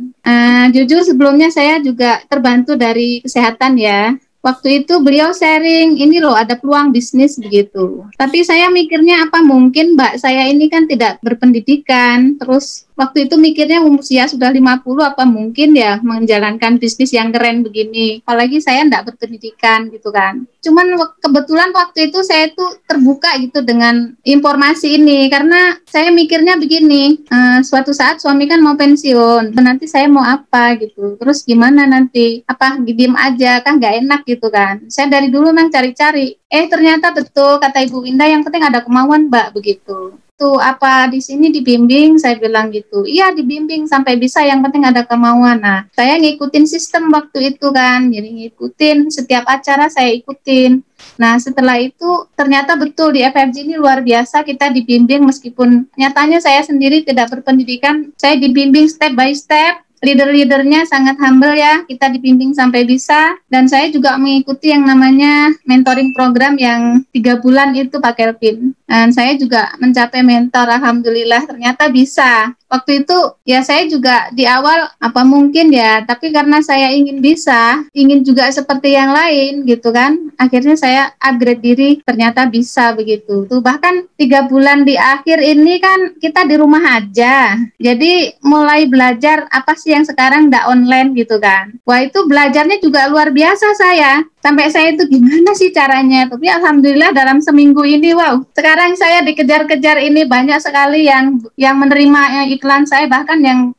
Jujur sebelumnya saya juga terbantu dari kesehatan ya. Waktu itu beliau sharing, ini loh ada peluang bisnis begitu. Tapi saya mikirnya apa mungkin mbak saya ini kan tidak berpendidikan, terus Waktu itu mikirnya usia sudah 50, apa mungkin ya menjalankan bisnis yang keren begini. Apalagi saya enggak berpendidikan gitu kan. Cuman kebetulan waktu itu saya tuh terbuka gitu dengan informasi ini. Karena saya mikirnya begini, suatu saat suami kan mau pensiun, nanti saya mau apa gitu. Terus gimana nanti? Apa diem aja, kan nggak enak gitu kan. Saya dari dulu memang cari-cari. Ternyata betul kata Ibu Winda, yang penting ada kemauan Mbak, begitu. Tuh apa di sini dibimbing, saya bilang gitu. Iya dibimbing sampai bisa, yang penting ada kemauan. Nah, saya ngikutin sistem waktu itu kan, jadi ngikutin setiap acara saya ikutin. Nah, setelah itu ternyata betul di FFG ini luar biasa, kita dibimbing meskipun nyatanya saya sendiri tidak berpendidikan, saya dibimbing step by step. Leader-leadernya sangat humble ya, kita dibimbing sampai bisa. Dan saya juga mengikuti yang namanya mentoring program yang 3 bulan itu Pak Kelvin. Dan saya juga mencapai mentor, alhamdulillah ternyata bisa. Waktu itu ya saya juga di awal apa mungkin ya, tapi karena saya ingin bisa, ingin juga seperti yang lain gitu kan, akhirnya saya upgrade diri, ternyata bisa begitu. Tuh bahkan 3 bulan di akhir ini kan kita di rumah aja, jadi mulai belajar apa sih yang sekarang nggak online gitu kan. Wah itu belajarnya juga luar biasa saya. Sampai saya itu gimana sih caranya, tapi alhamdulillah dalam seminggu ini wow, sekarang saya dikejar-kejar ini banyak sekali yang menerima iklan saya, bahkan yang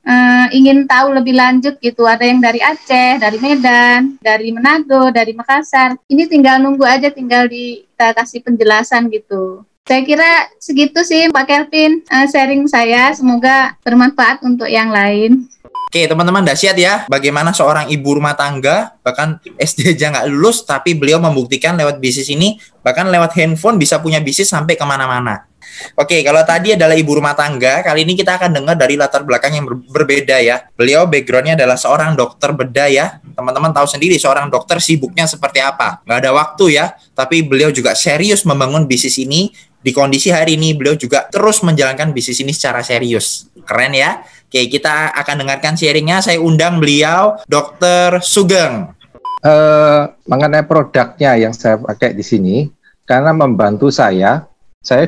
ingin tahu lebih lanjut gitu. Ada yang dari Aceh, dari Medan, dari Manado, dari Makassar. Ini tinggal nunggu aja, tinggal kita kasih penjelasan gitu. Saya kira segitu sih Pak Kelvin, sharing saya, semoga bermanfaat untuk yang lain. Oke teman-teman, dahsyat ya bagaimana seorang ibu rumah tangga bahkan SD aja nggak lulus, tapi beliau membuktikan lewat bisnis ini, bahkan lewat handphone bisa punya bisnis sampai kemana-mana. Oke, kalau tadi adalah ibu rumah tangga, kali ini kita akan dengar dari latar belakang yang berbeda ya. Beliau backgroundnya adalah seorang dokter bedah ya. Teman-teman tahu sendiri seorang dokter sibuknya seperti apa. Nggak ada waktu ya, tapi beliau juga serius membangun bisnis ini. Di kondisi hari ini beliau juga terus menjalankan bisnis ini secara serius. Keren ya. Oke, kita akan dengarkan sharingnya. Saya undang beliau, Dr. Sugeng. Mengenai produknya yang saya pakai di sini, karena membantu saya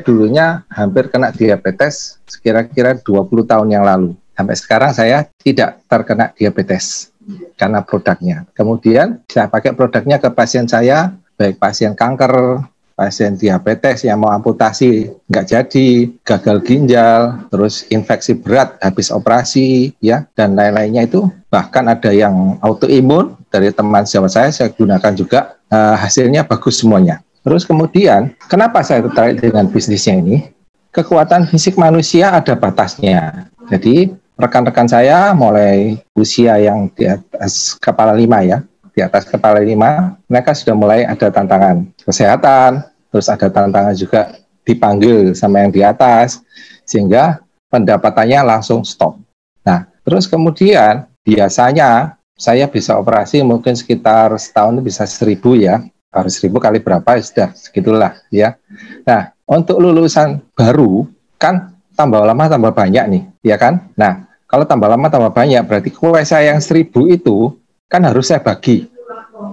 dulunya hampir kena diabetes sekira-kira 20 tahun yang lalu. Sampai sekarang saya tidak terkena diabetes karena produknya. Kemudian saya pakai produknya ke pasien saya, baik pasien kanker, pasien diabetes yang mau amputasi nggak jadi, gagal ginjal, terus infeksi berat habis operasi, ya, dan lain-lainnya itu. Bahkan ada yang autoimun dari teman sejawat saya gunakan juga, hasilnya bagus semuanya. Terus kemudian, kenapa saya tertarik dengan bisnisnya ini? Kekuatan fisik manusia ada batasnya. Jadi rekan-rekan saya mulai usia yang di atas kepala 5 ya, di atas kepala 5, mereka sudah mulai ada tantangan kesehatan, terus ada tantangan juga dipanggil sama yang di atas, sehingga pendapatannya langsung stop. Nah, terus kemudian biasanya saya bisa operasi mungkin sekitar setahun bisa 1.000 ya, harus 1.000 kali berapa, sudah segitulah ya. Nah, untuk lulusan baru kan tambah lama tambah banyak nih, ya kan? Nah, kalau tambah lama tambah banyak berarti kue saya yang 1.000 itu kan harus saya bagi.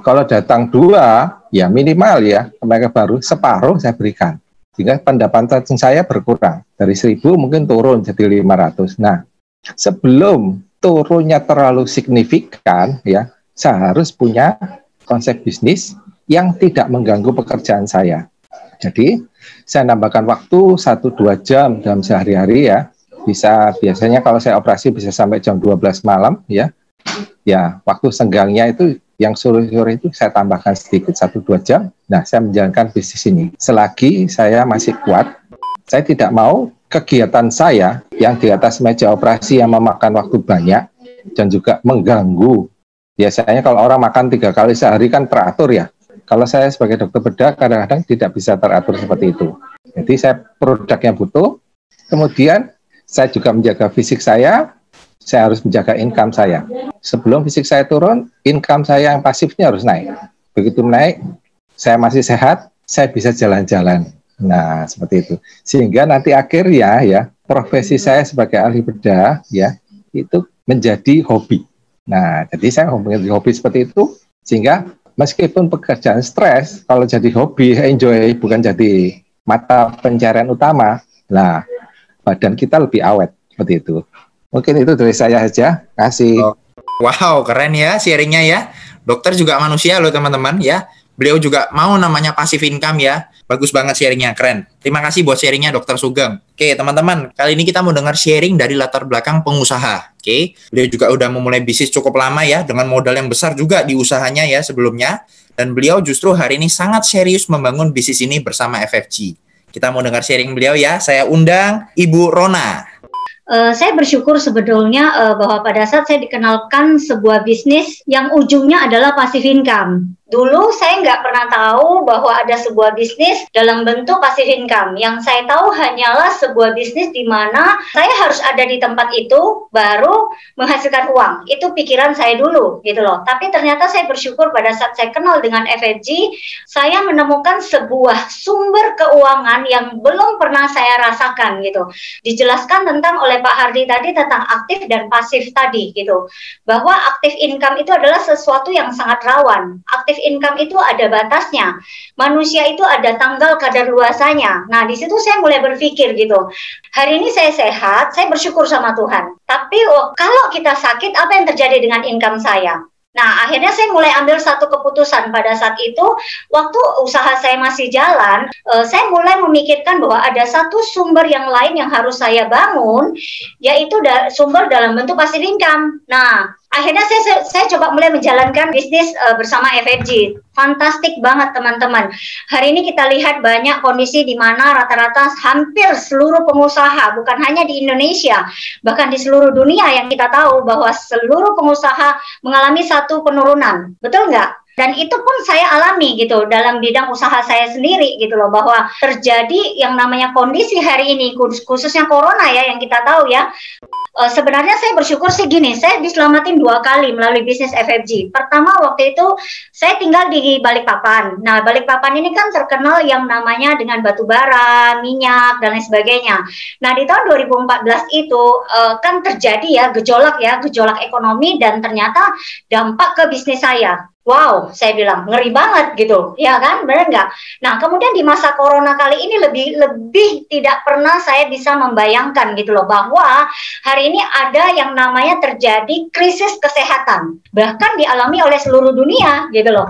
Kalau datang 2, ya minimal ya, mereka baru separuh saya berikan. Sehingga pendapatan saya berkurang. Dari 1.000 mungkin turun jadi 500. Nah, sebelum turunnya terlalu signifikan, ya, saya harus punya konsep bisnis yang tidak mengganggu pekerjaan saya. Jadi, saya nambahkan waktu 1-2 jam dalam sehari-hari ya. Biasanya kalau saya operasi bisa sampai jam 12 malam ya. Ya, waktu senggangnya itu yang sore-sore itu saya tambahkan sedikit 1-2 jam. Nah, saya menjalankan bisnis ini. Selagi saya masih kuat, saya tidak mau kegiatan saya yang di atas meja operasi yang memakan waktu banyak dan juga mengganggu. Biasanya kalau orang makan 3 kali sehari kan teratur ya. Kalau saya sebagai dokter bedah kadang-kadang tidak bisa teratur seperti itu. Jadi saya produk yang butuh, kemudian saya juga menjaga fisik saya harus menjaga income saya. Sebelum fisik saya turun, income saya yang pasifnya harus naik. Begitu naik, saya masih sehat, saya bisa jalan-jalan. Nah, seperti itu. Sehingga nanti akhirnya ya, profesi saya sebagai ahli bedah ya, itu menjadi hobi. Nah, jadi saya menjadi hobi seperti itu, sehingga meskipun pekerjaan stres, kalau jadi hobi, enjoy, bukan jadi mata pencarian utama, nah, badan kita lebih awet, seperti itu. Mungkin itu dari saya aja. Kasih. Wow, keren ya sharingnya ya. Dokter juga manusia loh teman-teman ya. Beliau juga mau namanya passive income ya. Bagus banget sharingnya, keren. Terima kasih buat sharingnya Dokter Sugeng. Oke teman-teman, kali ini kita mau dengar sharing dari latar belakang pengusaha. Oke, beliau juga udah memulai bisnis cukup lama ya, dengan modal yang besar juga di usahanya ya sebelumnya. Dan beliau justru hari ini sangat serius membangun bisnis ini bersama FFG. Kita mau dengar sharing beliau ya. Saya undang Ibu Rona. Saya bersyukur sebetulnya bahwa pada saat saya dikenalkan sebuah bisnis yang ujungnya adalah passive income. Dulu saya nggak pernah tahu bahwa ada sebuah bisnis dalam bentuk passive income. Yang saya tahu hanyalah sebuah bisnis di mana saya harus ada di tempat itu baru menghasilkan uang. Itu pikiran saya dulu gitu loh. Tapi ternyata saya bersyukur pada saat saya kenal dengan FFG, saya menemukan sebuah sumber keuangan yang belum pernah saya rasakan gitu. Dijelaskan tentang oleh Pak Hardi tadi tentang aktif dan pasif tadi gitu. Bahwa aktif income itu adalah sesuatu yang sangat rawan. Aktif income itu ada batasnya. Manusia itu ada tanggal kadaluarsanya. Nah, di situ saya mulai berpikir gitu. Hari ini saya sehat, saya bersyukur sama Tuhan. Tapi kalau kita sakit, apa yang terjadi dengan income saya? Nah, akhirnya saya mulai ambil satu keputusan pada saat itu, waktu usaha saya masih jalan, saya mulai memikirkan bahwa ada satu sumber yang lain yang harus saya bangun, yaitu sumber dalam bentuk passive income. Nah, akhirnya saya coba mulai menjalankan bisnis bersama FFG. Fantastik banget teman-teman. Hari ini kita lihat banyak kondisi di mana rata-rata hampir seluruh pengusaha, bukan hanya di Indonesia, bahkan di seluruh dunia yang kita tahu bahwa seluruh pengusaha mengalami satu penurunan. Betul nggak? Dan itu pun saya alami gitu dalam bidang usaha saya sendiri gitu loh, bahwa terjadi yang namanya kondisi hari ini, khususnya corona ya yang kita tahu ya. Sebenarnya saya bersyukur sih gini, saya diselamatin 2 kali melalui bisnis FFG. Pertama waktu itu saya tinggal di Balikpapan. Nah, Balikpapan ini kan terkenal yang namanya dengan batu bara, minyak, dan lain sebagainya. Nah, di tahun 2014 itu kan terjadi ya gejolak ekonomi, dan ternyata dampak ke bisnis saya. Wow, saya bilang ngeri banget gitu, ya kan, benar nggak? Nah, kemudian di masa corona kali ini lebih tidak pernah saya bisa membayangkan gitu loh, bahwa hari ini ada yang namanya terjadi krisis kesehatan, bahkan dialami oleh seluruh dunia gitu loh.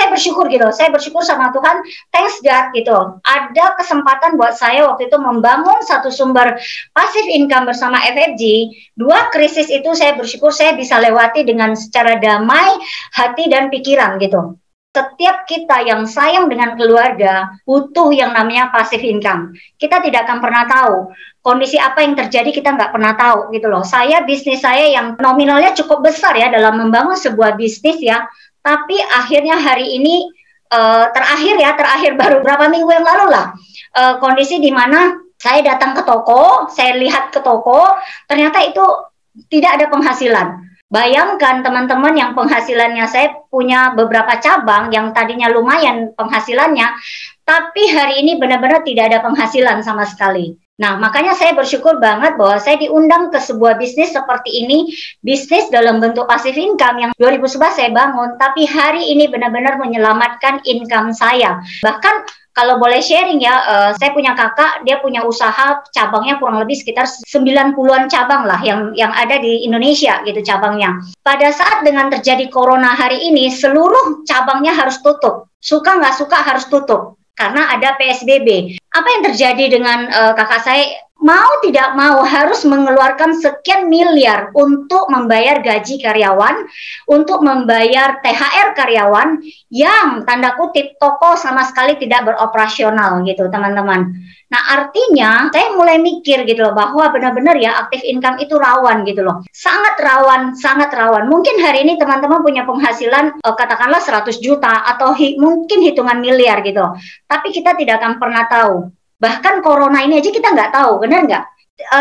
Saya bersyukur gitu, saya bersyukur sama Tuhan, thanks God gitu. Ada kesempatan buat saya waktu itu membangun satu sumber passive income bersama FFG. 2 krisis itu saya bersyukur saya bisa lewati dengan secara damai hati dan pikiran gitu. Setiap kita yang sayang dengan keluarga butuh yang namanya passive income. Kita tidak akan pernah tahu kondisi apa yang terjadi, kita nggak pernah tahu gitu loh. Bisnis saya yang nominalnya cukup besar ya dalam membangun sebuah bisnis ya, tapi akhirnya hari ini terakhir baru berapa minggu yang lalu lah, kondisi di mana saya datang ke toko, saya lihat ke toko, ternyata itu tidak ada penghasilan. Bayangkan teman-teman yang penghasilannya, saya punya beberapa cabang yang tadinya lumayan penghasilannya, tapi hari ini benar-benar tidak ada penghasilan sama sekali. Nah, makanya saya bersyukur banget bahwa saya diundang ke sebuah bisnis seperti ini, bisnis dalam bentuk passive income yang 2011 saya bangun, tapi hari ini benar-benar menyelamatkan income saya. Bahkan kalau boleh sharing ya, saya punya kakak, dia punya usaha cabangnya kurang lebih sekitar 90-an cabang lah yang ada di Indonesia gitu cabangnya. Pada saat dengan terjadi corona hari ini, seluruh cabangnya harus tutup. Suka nggak suka harus tutup karena ada PSBB. Apa yang terjadi dengan kakak saya? Mau tidak mau harus mengeluarkan sekian miliar untuk membayar gaji karyawan, untuk membayar THR karyawan yang tanda kutip toko sama sekali tidak beroperasional gitu teman-teman. Nah, artinya saya mulai mikir gitu loh, bahwa benar-benar ya aktif income itu rawan gitu loh. Sangat rawan, sangat rawan. Mungkin hari ini teman-teman punya penghasilan katakanlah 100 juta atau mungkin hitungan miliar gitu. Tapi kita tidak akan pernah tahu. Bahkan corona ini aja kita nggak tahu, benar nggak?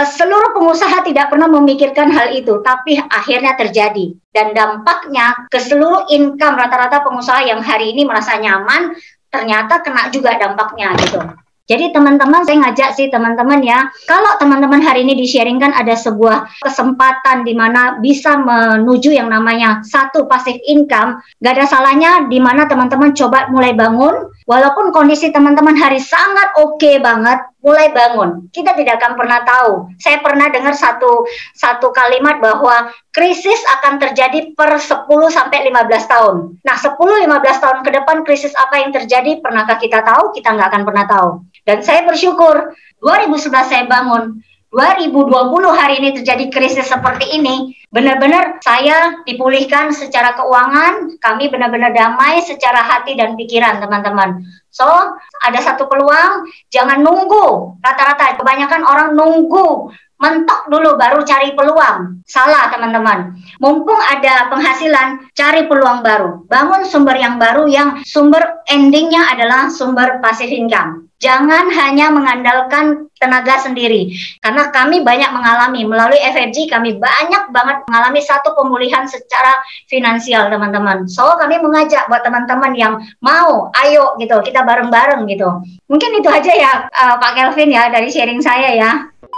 Seluruh pengusaha tidak pernah memikirkan hal itu, tapi akhirnya terjadi. Dan dampaknya ke seluruh income rata-rata pengusaha yang hari ini merasa nyaman, ternyata kena juga dampaknya gitu. Jadi teman-teman, saya ngajak sih teman-teman ya, kalau teman-teman hari ini di-sharingkan ada sebuah kesempatan di mana bisa menuju yang namanya satu passive income, gak ada salahnya di mana teman-teman coba mulai bangun, Walaupun kondisi teman-teman hari sangat oke banget, mulai bangun. Kita tidak akan pernah tahu. Saya pernah dengar satu kalimat bahwa krisis akan terjadi per 10 sampai 15 tahun. Nah, 10-15 tahun ke depan krisis apa yang terjadi, pernahkah kita tahu? Kita nggak akan pernah tahu. Dan saya bersyukur, 2011 saya bangun, 2020 hari ini terjadi krisis seperti ini, benar-benar saya dipulihkan secara keuangan, kami benar-benar damai secara hati dan pikiran, teman-teman. So, ada satu peluang, jangan nunggu. Rata-rata kebanyakan orang nunggu, mentok dulu baru cari peluang. Salah, teman-teman. Mumpung ada penghasilan, cari peluang baru. Bangun sumber yang baru yang sumber endingnya adalah sumber passive income. Jangan hanya mengandalkan tenaga sendiri. Karena kami banyak mengalami, melalui FFG kami banyak banget mengalami satu pemulihan secara finansial, teman-teman. So, kami mengajak buat teman-teman yang mau, ayo gitu, kita bareng-bareng gitu. Mungkin itu aja ya, Pak Kelvin ya, dari sharing saya ya.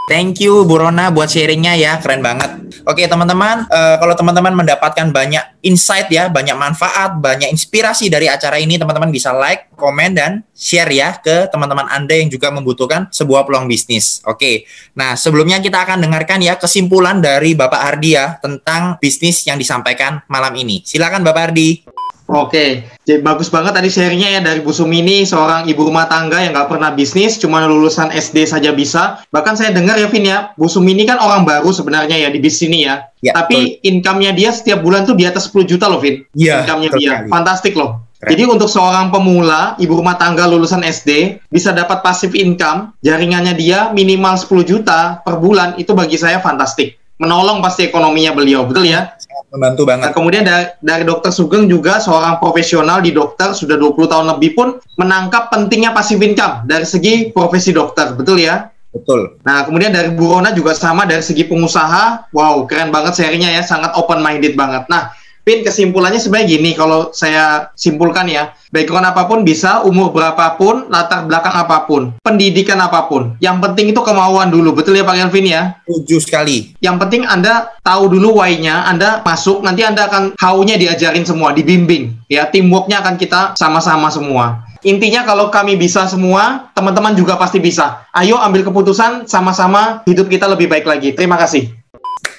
Thank you Bu Rona buat sharingnya ya, keren banget. Oke teman-teman, kalau teman-teman mendapatkan banyak insight ya, banyak manfaat, banyak inspirasi dari acara ini, teman-teman bisa like, komen, dan share ya ke teman-teman Anda yang juga membutuhkan sebuah peluang bisnis. Oke, nah sebelumnya kita akan dengarkan ya kesimpulan dari Bapak Ardi ya tentang bisnis yang disampaikan malam ini. Silakan Bapak Ardi. Oke, jadi bagus banget tadi sharingnya ya dari Bu Sumini, seorang ibu rumah tangga yang nggak pernah bisnis, cuma lulusan SD saja bisa. Bahkan saya dengar ya Vin ya, Bu Sumini kan orang baru sebenarnya ya di bisnis ini ya. Tapi income-nya dia setiap bulan tuh di atas 10 juta loh Vin. Iya. Income-nya dia, fantastik loh. Jadi untuk seorang pemula, ibu rumah tangga lulusan SD, bisa dapat passive income, jaringannya dia minimal 10 juta per bulan, itu bagi saya fantastik. Menolong pasti ekonominya beliau, betul ya? Membantu banget. Nah, kemudian dari Dokter Sugeng juga seorang profesional di dokter, sudah 20 tahun lebih pun menangkap pentingnya passive income dari segi profesi dokter, betul ya? Betul. Nah, kemudian dari Bu Rona juga sama dari segi pengusaha, wow, keren banget sharingnya ya, sangat open-minded banget. Nah, Pin, kesimpulannya sebenarnya gini, kalau saya simpulkan ya, background apapun bisa, umur berapapun, latar belakang apapun, pendidikan apapun. Yang penting itu kemauan dulu, betul ya Pak Kelvin ya? Setuju sekali. Yang penting Anda tahu dulu why-nya, Anda masuk, nanti Anda akan how-nya diajarin semua, dibimbing. Ya, teamwork-nya akan kita sama-sama semua. Intinya kalau kami bisa semua, teman-teman juga pasti bisa. Ayo ambil keputusan, sama-sama hidup kita lebih baik lagi. Terima kasih.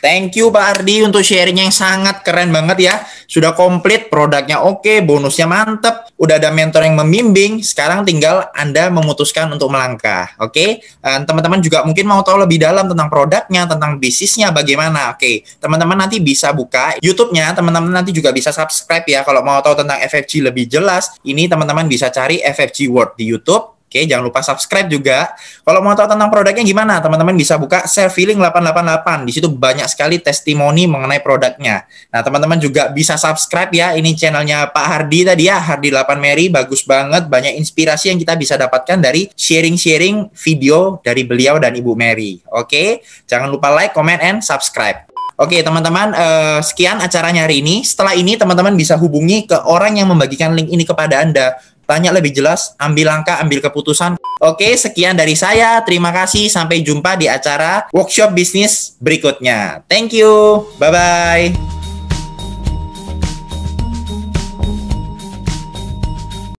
Thank you Pak Ardi untuk sharingnya yang sangat keren banget ya. Sudah komplit, produknya oke, bonusnya mantep, udah ada mentor yang membimbing, sekarang tinggal Anda memutuskan untuk melangkah. Oke, teman-teman juga mungkin mau tahu lebih dalam tentang produknya, tentang bisnisnya bagaimana. Oke, teman-teman nanti bisa buka YouTube-nya, teman-teman nanti juga bisa subscribe ya. Kalau mau tahu tentang FFG lebih jelas, ini teman-teman bisa cari FFG World di YouTube. Oke, jangan lupa subscribe juga. Kalau mau tahu tentang produknya gimana, teman-teman bisa buka Self Healing 888. Di situ banyak sekali testimoni mengenai produknya. Nah, teman-teman juga bisa subscribe ya. Ini channelnya Pak Hardi tadi ya, Hardi 8 Mary. Bagus banget, banyak inspirasi yang kita bisa dapatkan dari sharing-sharing video dari beliau dan Ibu Mary. Oke, jangan lupa like, comment, and subscribe. Oke, teman-teman, sekian acaranya hari ini. Setelah ini, teman-teman bisa hubungi ke orang yang membagikan link ini kepada Anda. Tanya lebih jelas, ambil langkah, ambil keputusan. Oke, sekian dari saya. Terima kasih. Sampai jumpa di acara workshop bisnis berikutnya. Thank you. Bye-bye.